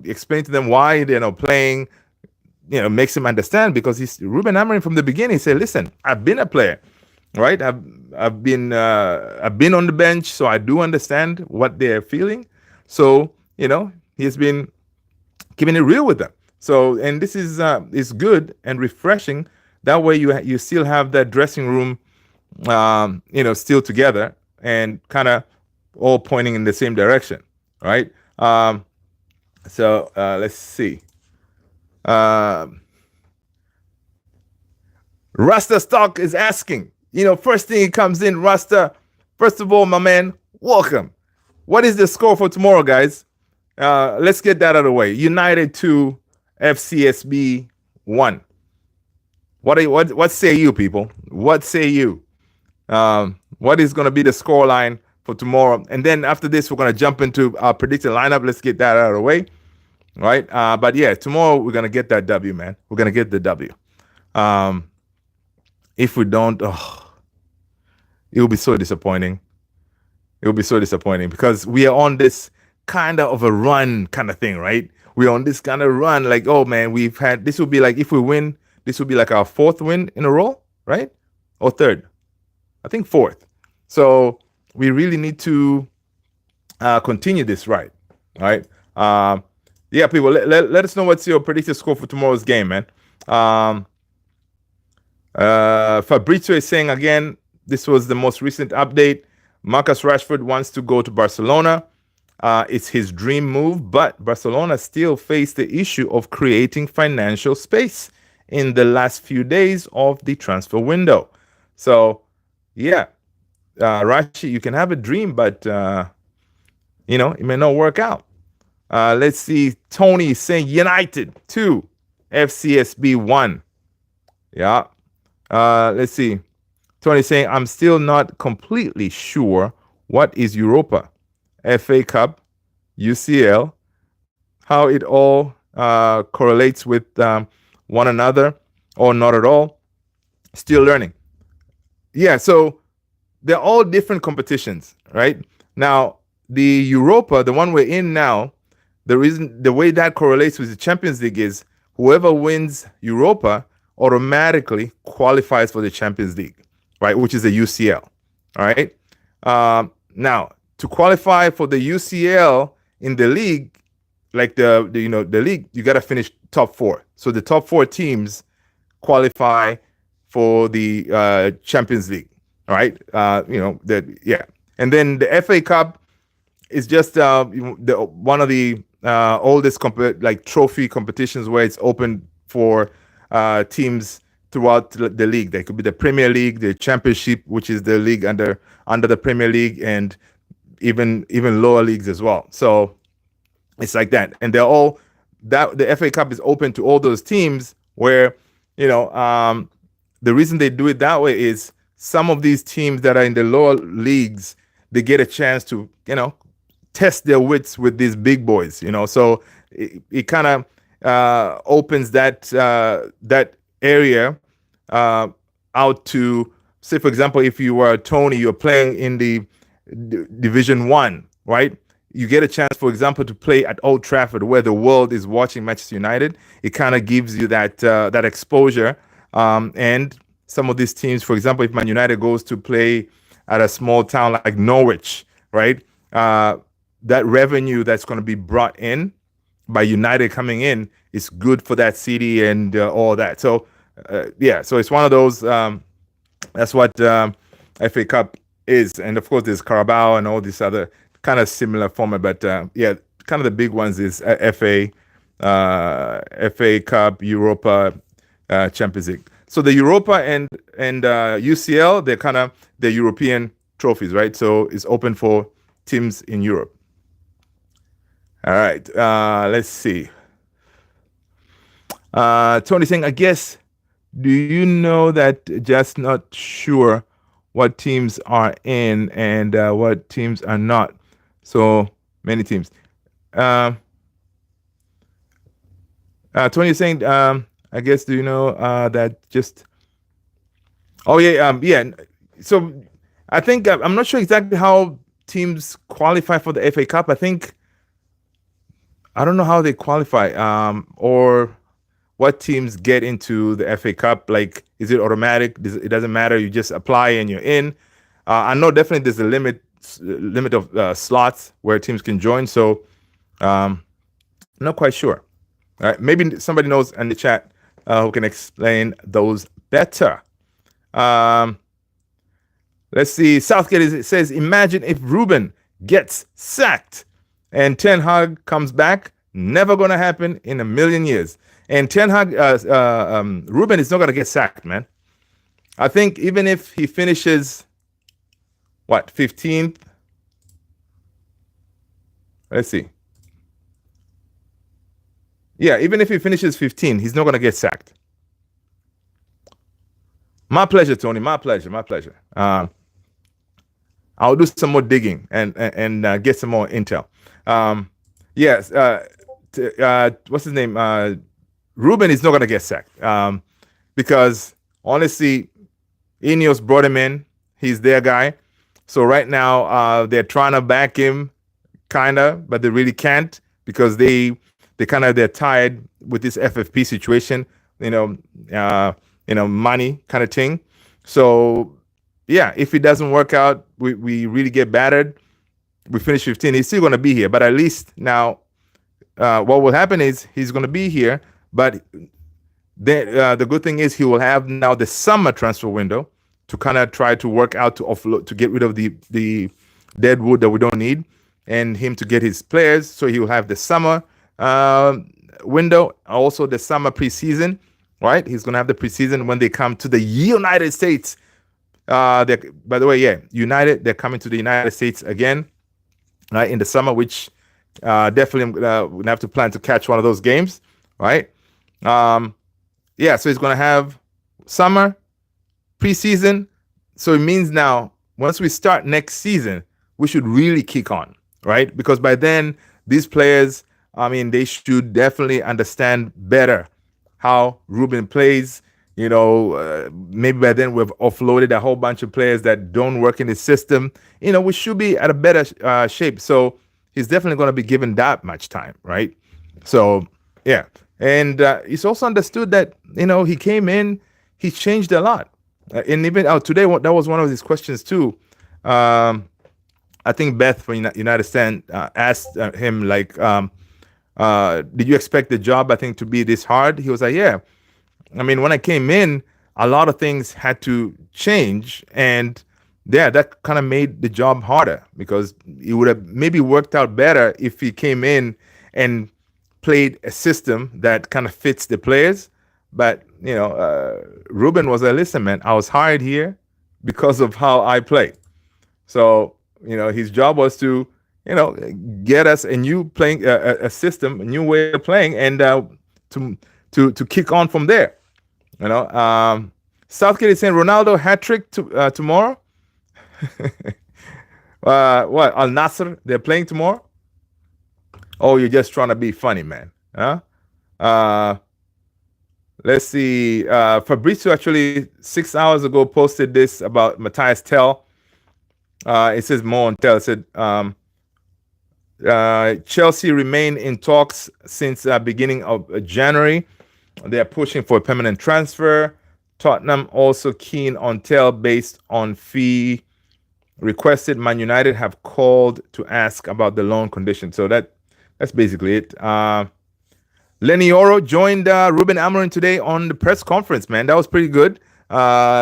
explain to them why they're not playing, makes him understand, because he's Ruben Amorim from the beginning. He said, listen, I've been a player, right? I've been on the bench, so I do understand what they're feeling. So, he's been keeping it real with them. So, and this is good and refreshing. That way you still have that dressing room, still together and kind of all pointing in the same direction, right? So let's see. Rasta Stock is asking, first thing he comes in, Rasta, first of all, my man, welcome. What is the score for tomorrow, guys? Let's get that out of the way. United 2, FCSB 1. What say you, people? What say you? What is going to be the score line for tomorrow? And then after this, we're going to jump into our predicted lineup. Let's get that out of the way. Right? But yeah, tomorrow we're going to get that W, man. We're going to get the W. If we don't, it will be so disappointing. It will be so disappointing because we are on this kind of a run kind of thing, right? We're on this kind of run. Like, oh man, we've had this will be like if we win, this will be like our fourth win in a row, right? Or third. I think fourth. So we really need to continue this right. All right. Yeah, people, let us know what's your predicted score for tomorrow's game, man. Fabrizio is saying again, this was the most recent update. Marcus Rashford wants to go to Barcelona. It's his dream move, but Barcelona still face the issue of creating financial space in the last few days of the transfer window. So, yeah, Rashi, you can have a dream, but it may not work out. Let's see. Tony is saying United 2, FCSB 1. Yeah. Let's see. Tony saying I'm still not completely sure what is Europa, FA Cup, UCL, how it all correlates with one another or not at all. Still learning. Yeah, so they're all different competitions, right? Now, the Europa, the one we're in now, the way that correlates with the Champions League is whoever wins Europa automatically qualifies for the Champions League, right? Which is the UCL, all right? Now, to qualify for the UCL in the league, like the league, you got to finish top 4. So the top 4 teams qualify for the Champions League, all right? And then the FA Cup is just one of the oldest trophy competitions where it's open for teams throughout the league. There could be the Premier League, the Championship, which is the league under the Premier League, and even lower leagues as well. So it's like that, and they're all that the FA Cup is open to all those teams. Where the reason they do it that way is some of these teams that are in the lower leagues, they get a chance to test their wits with these big boys. So it kind of opens that area out to, say, for example, if you were Tony, you're playing in the Division 1, right? You get a chance, for example, to play at Old Trafford, where the world is watching Manchester United. It kind of gives you that exposure. And some of these teams, for example, if Man United goes to play at a small town like Norwich, right? That revenue that's going to be brought in by United coming in is good for that city and all that. So, so it's one of those. That's what FA Cup is. And of course, there's Carabao and all these other kind of similar format. But kind of the big ones is FA Cup, Europa, Champions League. So the Europa and UCL, they're kind of the European trophies, right? So it's open for teams in Europe. All right, let's see. Tony saying, I guess, do you know that just not sure what teams are in and what teams are not? So many teams. Tony is saying, I guess, do you know that just... Oh, yeah. So I think, I'm not sure exactly how teams qualify for the FA Cup. I don't know how they qualify or what teams get into the FA Cup. Like, is it automatic? It doesn't matter. You just apply and you're in. I know definitely there's a limit of slots where teams can join. So I'm not quite sure. All right, maybe somebody knows in the chat who can explain those better. Let's see. Southgate says, imagine if Ruben gets sacked and Ten Hag comes back. Never going to happen in a million years. And Ten Hag, Ruben is not going to get sacked, man. I think even if he finishes, 15th? Let's see. Yeah, even if he finishes 15, he's not going to get sacked. My pleasure, Tony. My pleasure. I'll do some more digging and get some more intel. Yes. What's his name? Ruben is not going to get sacked because honestly, Ineos brought him in. He's their guy. So right now, they're trying to back him, kinda, but they really can't because they're tied with this FFP situation, you know, uh, money kind of thing. So yeah, if it doesn't work out, we really get battered. We finish 15. He's still going to be here, but at least now, what will happen is he's going to be here. But then the good thing is he will have now the summer transfer window to kind of try to work out to offload to get rid of the dead wood that we don't need, and him to get his players. So he will have the summer window, also the summer preseason. Right, he's going to have the preseason when they come to the United States. By the way, yeah, United, they're coming to the United States again, right, in the summer, which definitely we'll have to plan to catch one of those games, right? Yeah, so he's going to have summer, preseason. So it means now, once we start next season, we should really kick on, right? Because by then, these players, I mean, they should definitely understand better how Ruben plays. Maybe by then we've offloaded a whole bunch of players that don't work in the system. We should be at a better shape. So he's definitely going to be given that much time, right? So yeah, and it's also understood that he came in, he changed a lot, and even today that was one of his questions too. I think Beth from United Stand asked him like, did you expect the job, I think, to be this hard? He was like, yeah. I mean, when I came in, a lot of things had to change, and yeah, that kind of made the job harder because it would have maybe worked out better if he came in and played a system that kind of fits the players. But Ruben was like, listen, man, I was hired here because of how I play. So his job was to get us a new playing a system, a new way of playing, and to kick on from there. Southgate is saying Ronaldo hat trick tomorrow. What, Al Nasser? They're playing tomorrow. Oh, you're just trying to be funny, man. Huh? Let's see. Fabrizio actually 6 hours ago posted this about Mathys Tell. It says more on Tell. It said Chelsea remain in talks since beginning of January. They are pushing for a permanent transfer. Tottenham also keen on Tell based on fee requested. Man United have called to ask about the loan condition. So that's basically it. Lenny Oro joined Ruben Amorim today on the press conference, man. That was pretty good.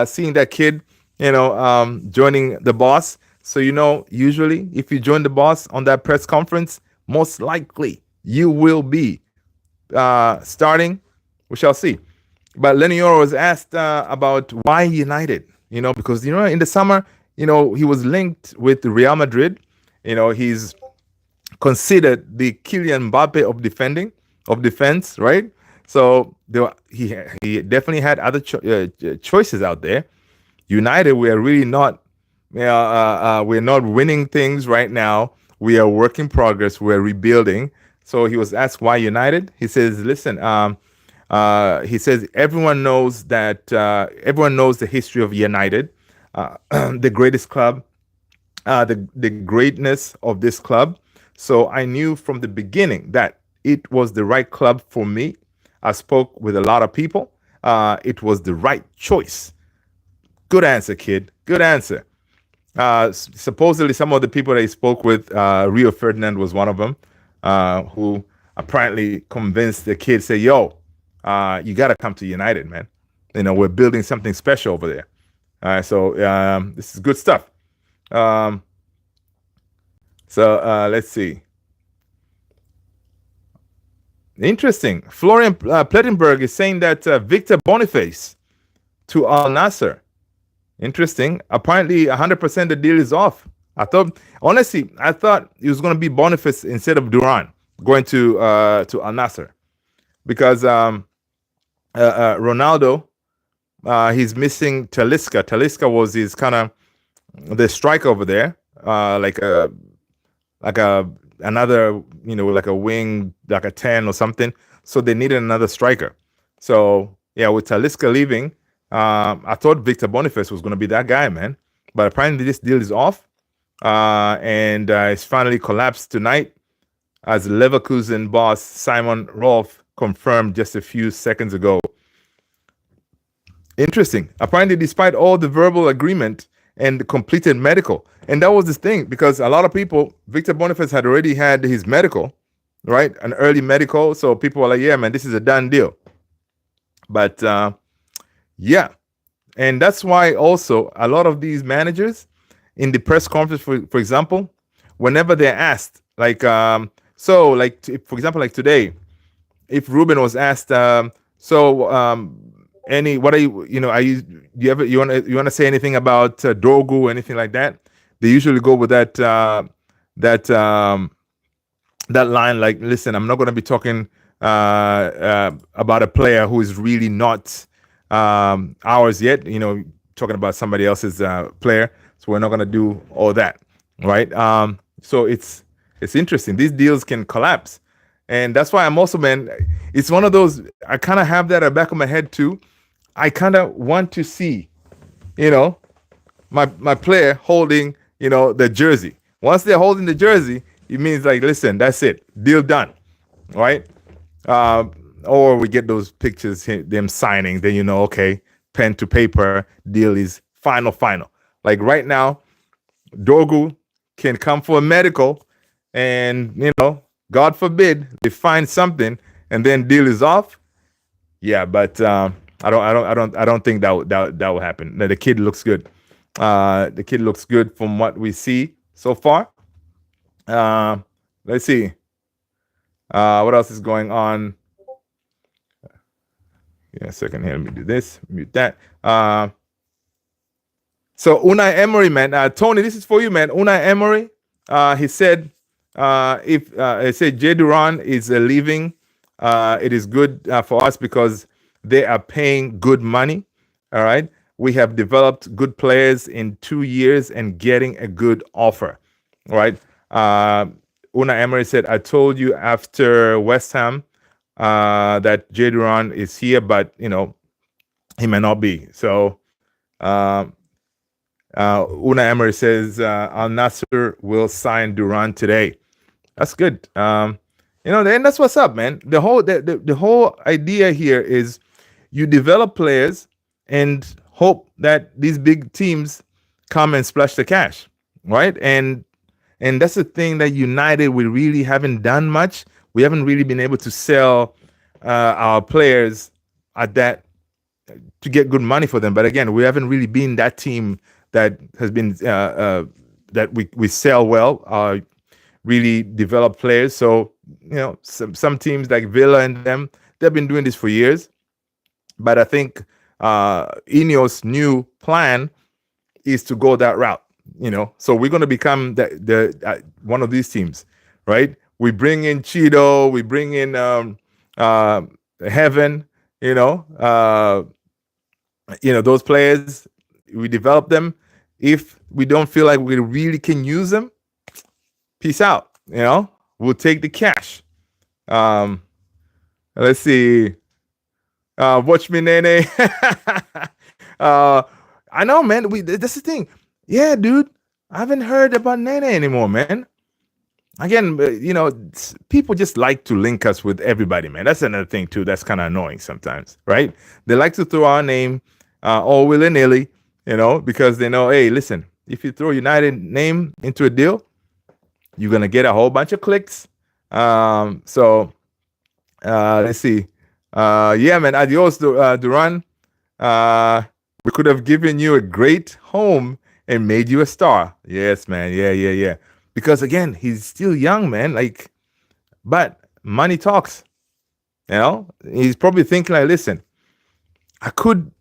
Seeing that kid, joining the boss. So, usually if you join the boss on that press conference, most likely you will be starting. We shall see. But Lenny Oro was asked about why United, because, in the summer, he was linked with Real Madrid. He's considered the Kylian Mbappe of defense, right? So he definitely had other choices out there. United, we are really not, we're not winning things right now. We are work in progress. We're rebuilding. So he was asked why United. He says, listen, he says everyone knows the history of United, the greatest club, the greatness of this club. So I knew from the beginning that it was the right club for me. I spoke with a lot of people. It was the right choice. Good answer, kid. Good answer. Supposedly, some of the people that he spoke with, Rio Ferdinand was one of them, who apparently convinced the kid, say, yo, you got to come to United, man. We're building something special over there. So this is good stuff. Let's see. Interesting. Florian Plettenberg is saying that Victor Boniface to Al Nasser. Interesting. Apparently, 100% the deal is off. Honestly, I thought it was going to be Boniface instead of Duran going to Al Nasser, because Ronaldo, he's missing Talisca. Talisca was his kind of the striker over there, like another, like a wing, like a 10 or something. So they needed another striker. So yeah, with Talisca leaving, I thought Victor Boniface was going to be that guy, man. But apparently this deal is off. and it's finally collapsed tonight, as Leverkusen boss Simon Rolf confirmed just a few seconds ago. Interesting. Apparently, despite all the verbal agreement and the completed medical, and that was the thing, because a lot of people, Victor Boniface had already had his medical, right? An early medical. So people were like, yeah, man, this is a done deal. But yeah. And that's why also a lot of these managers in the press conference, for example, whenever they're asked, like, for example, like today, if Ruben was asked, what are you want to say anything about Dogu or anything like that? They usually go with that that line, like, listen, I'm not going to be talking about a player who is really not ours yet. Talking about somebody else's player, so we're not going to do all that, right? So it's interesting. These deals can collapse, and that's why I'm also, man. It's one of those. I kind of have that at the back of my head too. I kind of want to see, my player holding, the jersey. Once they're holding the jersey, it means like, listen, that's it, deal done, right? Or we get those pictures, them signing, then okay, pen to paper, deal is final. Like right now, Dogu can come for a medical, and God forbid they find something, and then deal is off. Yeah, but I don't think that will happen. The kid looks good. The kid looks good from what we see so far. Let's see. What else is going on? Yeah, a second here. Let me do this. Mute that. So Unai Emery, man. Tony, this is for you, man. Unai Emery. He said, he said Jay Duran is leaving, it is good for us because they are paying good money. All right. We have developed good players in 2 years and getting a good offer. All right. Unai Emery said, I told you after West Ham that Jay Duran is here, but he may not be. So Unai Emery says Al Nassr will sign Duran today. That's good. And that's what's up, man. The whole idea here is you develop players and hope that these big teams come and splash the cash, right? And that's the thing that United, we really haven't done much. We haven't really been able to sell our players at that to get good money for them. But again, we haven't really been that team that has been that we sell well, really develop players. So some teams like Villa and them, they've been doing this for years. But I think Ineos' new plan is to go that route. So we're going to become the one of these teams, right? We bring in Cheeto, we bring in Heaven, those players, we develop them. If we don't feel like we really can use them, peace out. We'll take the cash. Let's see. Watch me, Nene. I know, man. That's the thing. Yeah, dude. I haven't heard about Nene anymore, man. Again, people just like to link us with everybody, man. That's another thing too. That's kind of annoying sometimes, right? They like to throw our name all willy-nilly, because they know, hey, listen, if you throw United name into a deal, you're gonna get a whole bunch of clicks. So let's see. Yeah, man. Adios, Duran. We could have given you a great home and made you a star. Yes, man. Yeah. Because again, he's still young, man. But money talks. He's probably thinking like, listen, I could,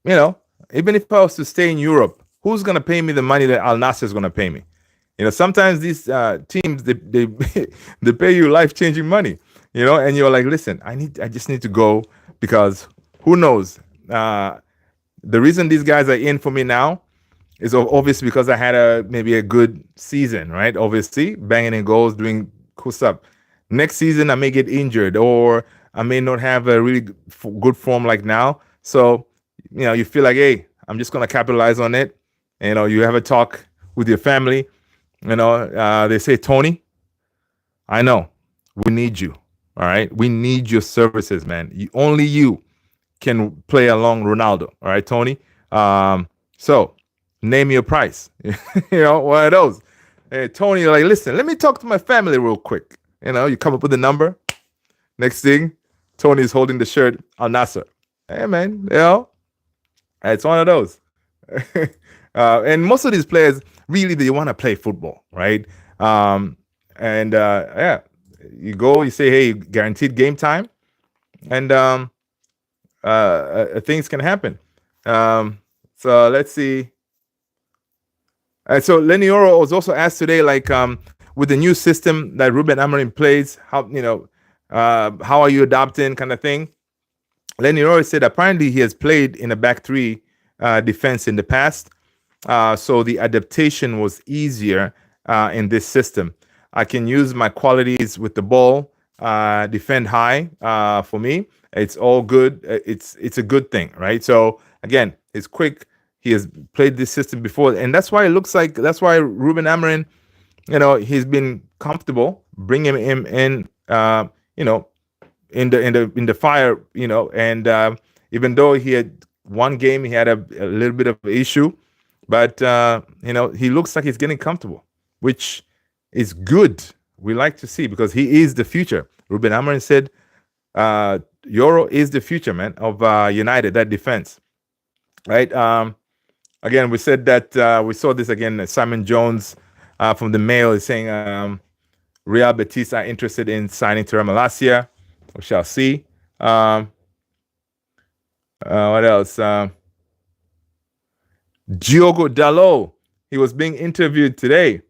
even if I was to stay in Europe, who's gonna pay me the money that Al Nassr is gonna pay me? Sometimes these teams they they pay you life-changing money, and you're like, listen, I just need to go, because who knows? The reason these guys are in for me now is obviously because I had maybe a good season, right? Obviously, banging in goals, doing cool stuff. Next season, I may get injured, or I may not have a really good form like now. So, you feel like, hey, I'm just gonna capitalize on it. You have a talk with your family. They say, Tony, I know we need you. All right. We need your services, man. Only you can play along Ronaldo. All right, Tony. So name your price. One of those. Hey, Tony, like, listen, let me talk to my family real quick. You come up with a number. Next thing, Tony's holding the shirt, Al Nasser. Hey, man, it's one of those. And most of these players really they want to play football, right? Yeah, you go, you say, hey, guaranteed game time, and things can happen. So let's see. So Lenny Oro was also asked today, like, with the new system that Ruben Amorim plays, how are you adopting, kind of thing. Lenny Oro said apparently he has played in a back three defense in the past, so the adaptation was easier in this system. I can use my qualities with the ball, defend high. For me, it's all good. It's a good thing, right? So again, it's quick. He has played this system before, and that's why it looks like that's why Ruben Amorim, he's been comfortable bringing him in, in the fire, and even though he had one game, he had a little bit of an issue, but he looks like he's getting comfortable, which is good. We like to see because he is the future. Ruben Amorim said, Euro is the future, man, of United, that defense, right? Again, we said that we saw this again. Simon Jones from the Mail is saying Real Betis are interested in signing Terem Malacia. We shall see. What else? Diogo Dalot, he was being interviewed today.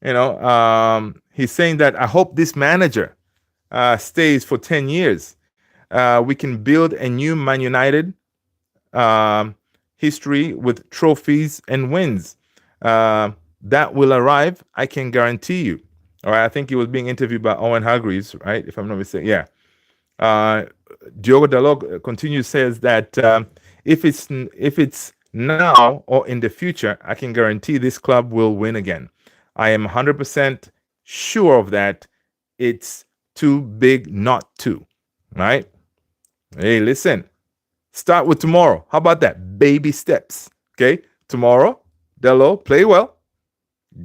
He's saying that I hope this manager stays for 10 years. We can build a new Man United history with trophies and wins. That will arrive, I can guarantee you. All right, I think he was being interviewed by Owen Hargreaves, right? If I'm not mistaken, yeah. Diogo Dalot continues, says that if it's now or in the future, I can guarantee this club will win again. I am 100% sure of that. It's too big not to, right? Hey, listen. Start with tomorrow. How about that? Baby steps. Okay. Tomorrow, Dalot, play well.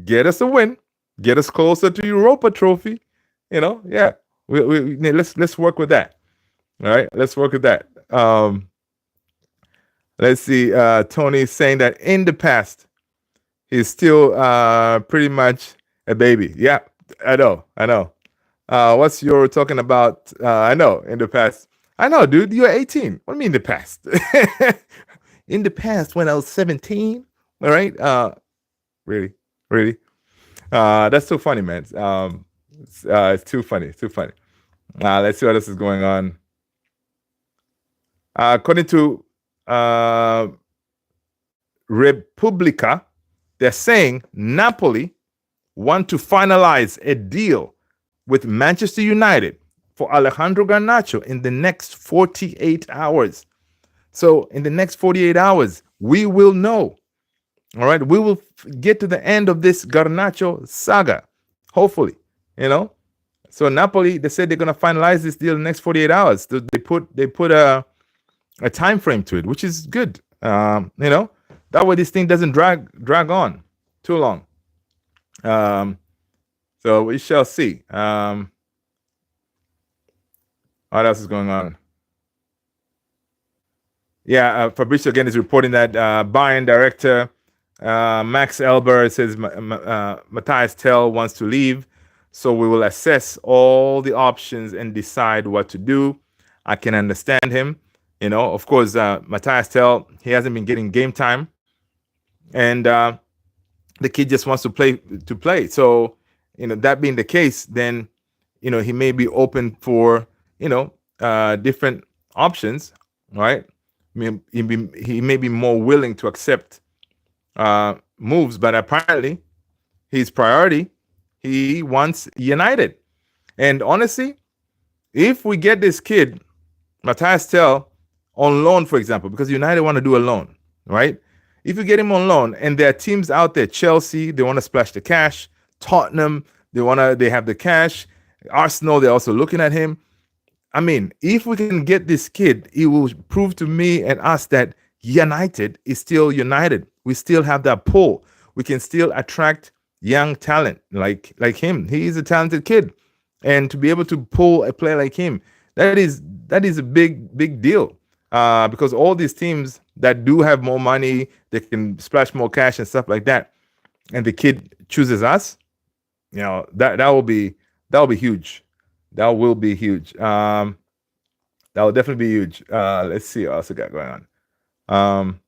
Get us a win. Get us closer to Europa Trophy. Yeah. Let's work with that. All right. Let's work with that. Let's see. Tony's saying that in the past, he's still pretty much a baby. Yeah, I know. What's you're talking about? I know in the past. I know, dude. You're 18. What do you mean in the past? In the past, when I was 17. All right. Really. That's so funny, man. It's too funny. Let's see what else is going on. According to Repubblica, they're saying Napoli want to finalize a deal with Manchester United for Alejandro Garnacho in the next 48 hours. So in the next 48 hours, we will know. All right, we will get to the end of this Garnacho saga, hopefully. So Napoli, they said they're going to finalize this deal in the next 48 hours. They put a time frame to it, which is good. That way this thing doesn't drag on too long. So we shall see. What else is going on? Yeah, Fabrizio again is reporting that Bayern director Max Elber says Matthias Tell wants to leave, so we will assess all the options and decide what to do. I can understand him. Of course, Matthias Tell, he hasn't been getting game time, and the kid just wants to play. So, that being the case, then, he may be open for, different options, right? He may be more willing to accept moves, but apparently his priority, he wants United. And honestly, if we get this kid, Matthias Tell, on loan, for example, because United want to do a loan, right? If you get him on loan, and there are teams out there, Chelsea, they want to splash the cash. Tottenham, they have the cash. Arsenal, they're also looking at him. I mean, if we can get this kid, it will prove to me and us that United is still United. We still have that pull. We can still attract young talent like him. He is a talented kid, and to be able to pull a player like him, that is a big deal. Because all these teams that do have more money, they can splash more cash and stuff like that, and the kid chooses us. That will be huge. That will be huge. That will definitely be huge. Let's see what else we got going on.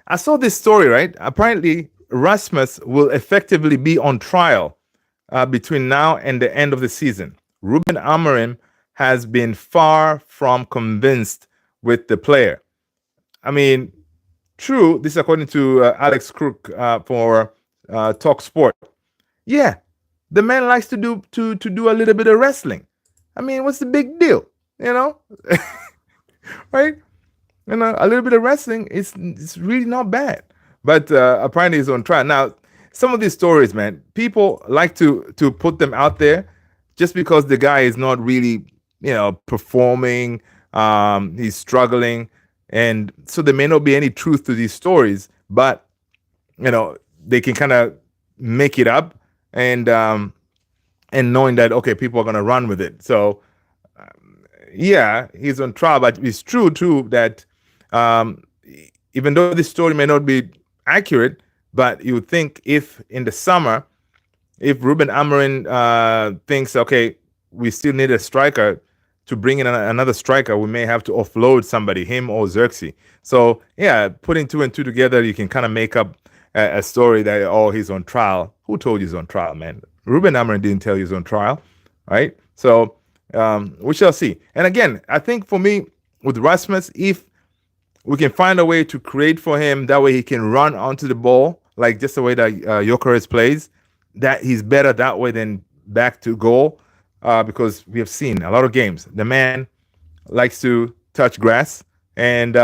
I saw this story, right? Apparently, Rasmus will effectively be on trial between now and the end of the season. Ruben Amorim has been far from convinced with the player. I mean, true, this is according to Alex Crook for Talk Sport. Yeah, the man likes to do a little bit of wrestling. I mean, what's the big deal? You know, right? A little bit of wrestling it's really not bad. But apparently, he's on trial now. Some of these stories, man, people like to put them out there just because the guy is not really, performing. He's struggling, and so there may not be any truth to these stories, but they can kind of make it up, and knowing that, okay, people are going to run with it. So yeah, he's on trial, but it's true too that um, even though this story may not be accurate, but you would think if in the summer, if Ruben Amorim thinks, okay, we still need a striker, to bring in another striker, we may have to offload somebody, him or Xerxes. So yeah, putting two and two together, you can kind of make up a story that, oh, he's on trial. Who told you he's on trial, man? Ruben Amorim didn't tell you he's on trial, right? So we shall see. And again, I think for me, with Rasmus, if we can find a way to create for him, that way he can run onto the ball, like just the way that Gyökeres plays, that he's better that way than back to goal. Because we have seen a lot of games, the man likes to touch grass and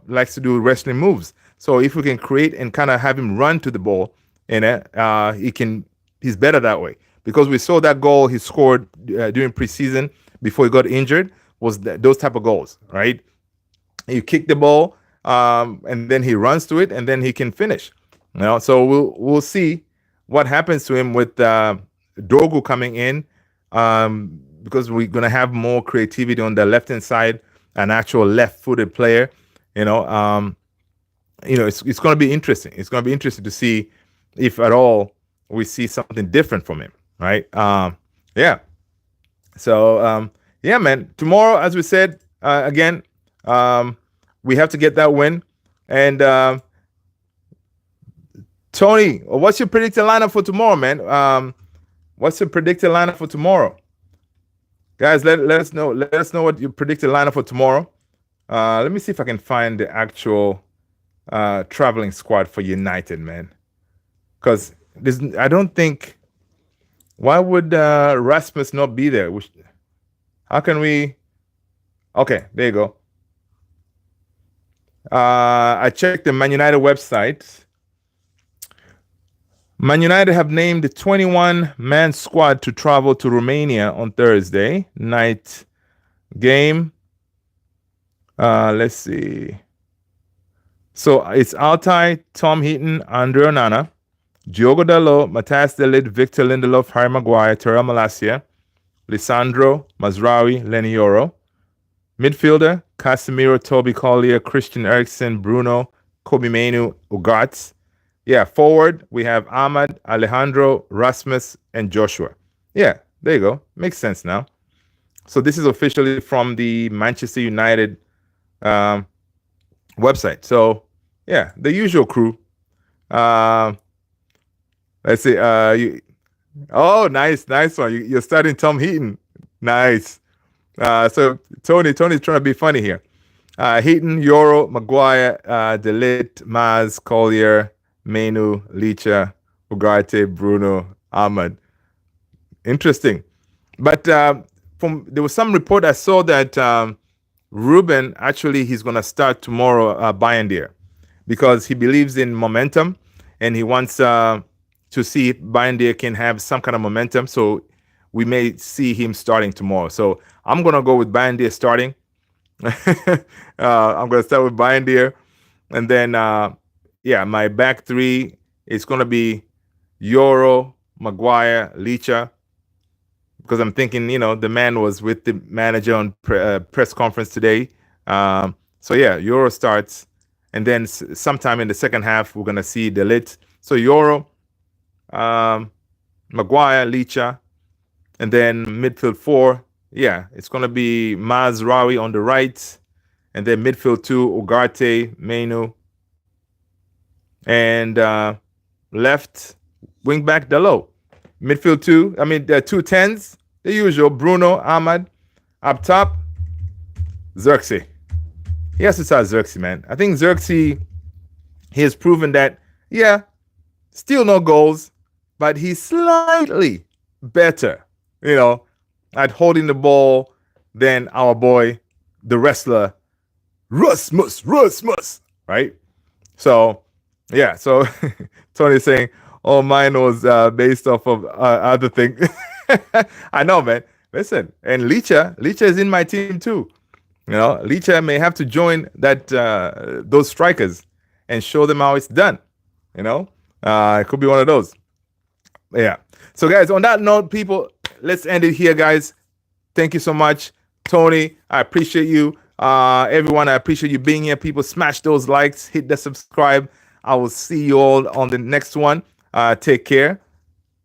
likes to do wrestling moves. So if we can create and kind of have him run to the ball, he's better that way. Because we saw that goal he scored during preseason before he got injured was those type of goals, right? You kick the ball, and then he runs to it, and then he can finish. So we'll see what happens to him with Dorgu coming in, because we're gonna have more creativity on the left hand side, an actual left-footed player. It's gonna be interesting. It's gonna be interesting to see if at all we see something different from him, right? Yeah. So yeah, man. Tomorrow, as we said, again, we have to get that win. And Tony, what's your predicted lineup for tomorrow, man? What's your predicted lineup for tomorrow? Guys, let us know. Let us know what your predicted lineup for tomorrow. Let me see if I can find the actual traveling squad for United, man. Because I don't think. Why would Rasmus not be there? How can we? Okay, there you go. I checked the Man United website. Man United have named the 21-man squad to travel to Romania on Thursday night game. Let's see. So it's Altay, Tom Heaton, Andre Onana, Diogo Dalot, Matthias De Ligt, Victor Lindelof, Harry Maguire, Terrell Malacia, Lisandro, Mazraoui, Lenny Yoro. Midfielder, Casemiro, Toby Collier, Christian Eriksen, Bruno, Kobe Mainu, Ugarte. Yeah, forward, we have Ahmad, Alejandro, Rasmus, and Joshua. Yeah, there you go. Makes sense now. So this is officially from the Manchester United website. So, yeah, the usual crew. Let's see. Nice one. You're starting Tom Heaton. Nice. So Tony's trying to be funny here. Heaton, Yoro, Maguire, De Ligt, Maz, Collier, Mainu, Licha, Ugarte, Bruno, Ahmad. Interesting. But there was some report I saw that Ruben actually he's gonna start tomorrow Bayern because he believes in momentum and he wants to see if Bayern can have some kind of momentum. So we may see him starting tomorrow. So I'm gonna go with Bayern starting. I'm gonna start with Bayern, and then yeah, my back three is gonna be Euro, Maguire, Licha, because I'm thinking, the man was with the manager on press conference today. So yeah, Euro starts, and then sometime in the second half we're gonna see De Ligt. So Euro, Maguire, Licha, and then midfield four. Yeah, it's gonna be Mazraoui on the right, and then midfield two, Ugarte, Mainu, and left wing back Dalot. Midfield two, the two tens, the usual, Bruno, Ahmad. Up top, Xerxes. He has to start Xerxes, man. I think Xerxes, he has proven that, yeah, still no goals, but he's slightly better, at holding the ball than our boy, the wrestler, Rasmus, right? So, yeah, so Tony's saying, oh, mine was based off of other things. I know, man. Listen, and Licha is in my team too. Licha may have to join those strikers and show them how it's done. It could be one of those. Yeah. So, guys, on that note, people, let's end it here, guys. Thank you so much, Tony. I appreciate you. Everyone, I appreciate you being here. People, smash those likes, hit the subscribe. I will see you all on the next one. Take care.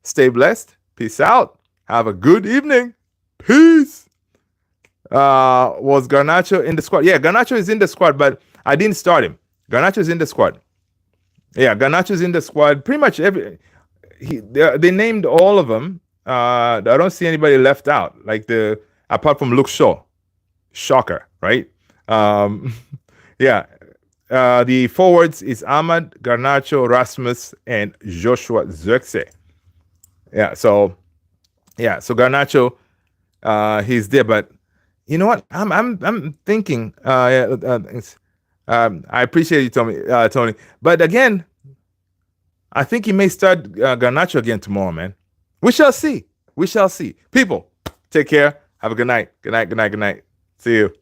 Stay blessed. Peace out. Have a good evening. Peace. Was Garnacho in the squad? Yeah, Garnacho is in the squad, but I didn't start him. Garnacho is in the squad. Yeah, Garnacho is in the squad. Pretty much they named all of them. I don't see anybody left out, apart from Luke Shaw. Shocker, right? Yeah. The forwards is Ahmad, Garnacho, Rasmus, and Joshua Xerxes. Yeah, so Garnacho, he's there, but you know what? I'm thinking. I appreciate you, Tony. But again, I think he may start Garnacho again tomorrow, man. We shall see. People, take care. Have a good night. Good night. See you.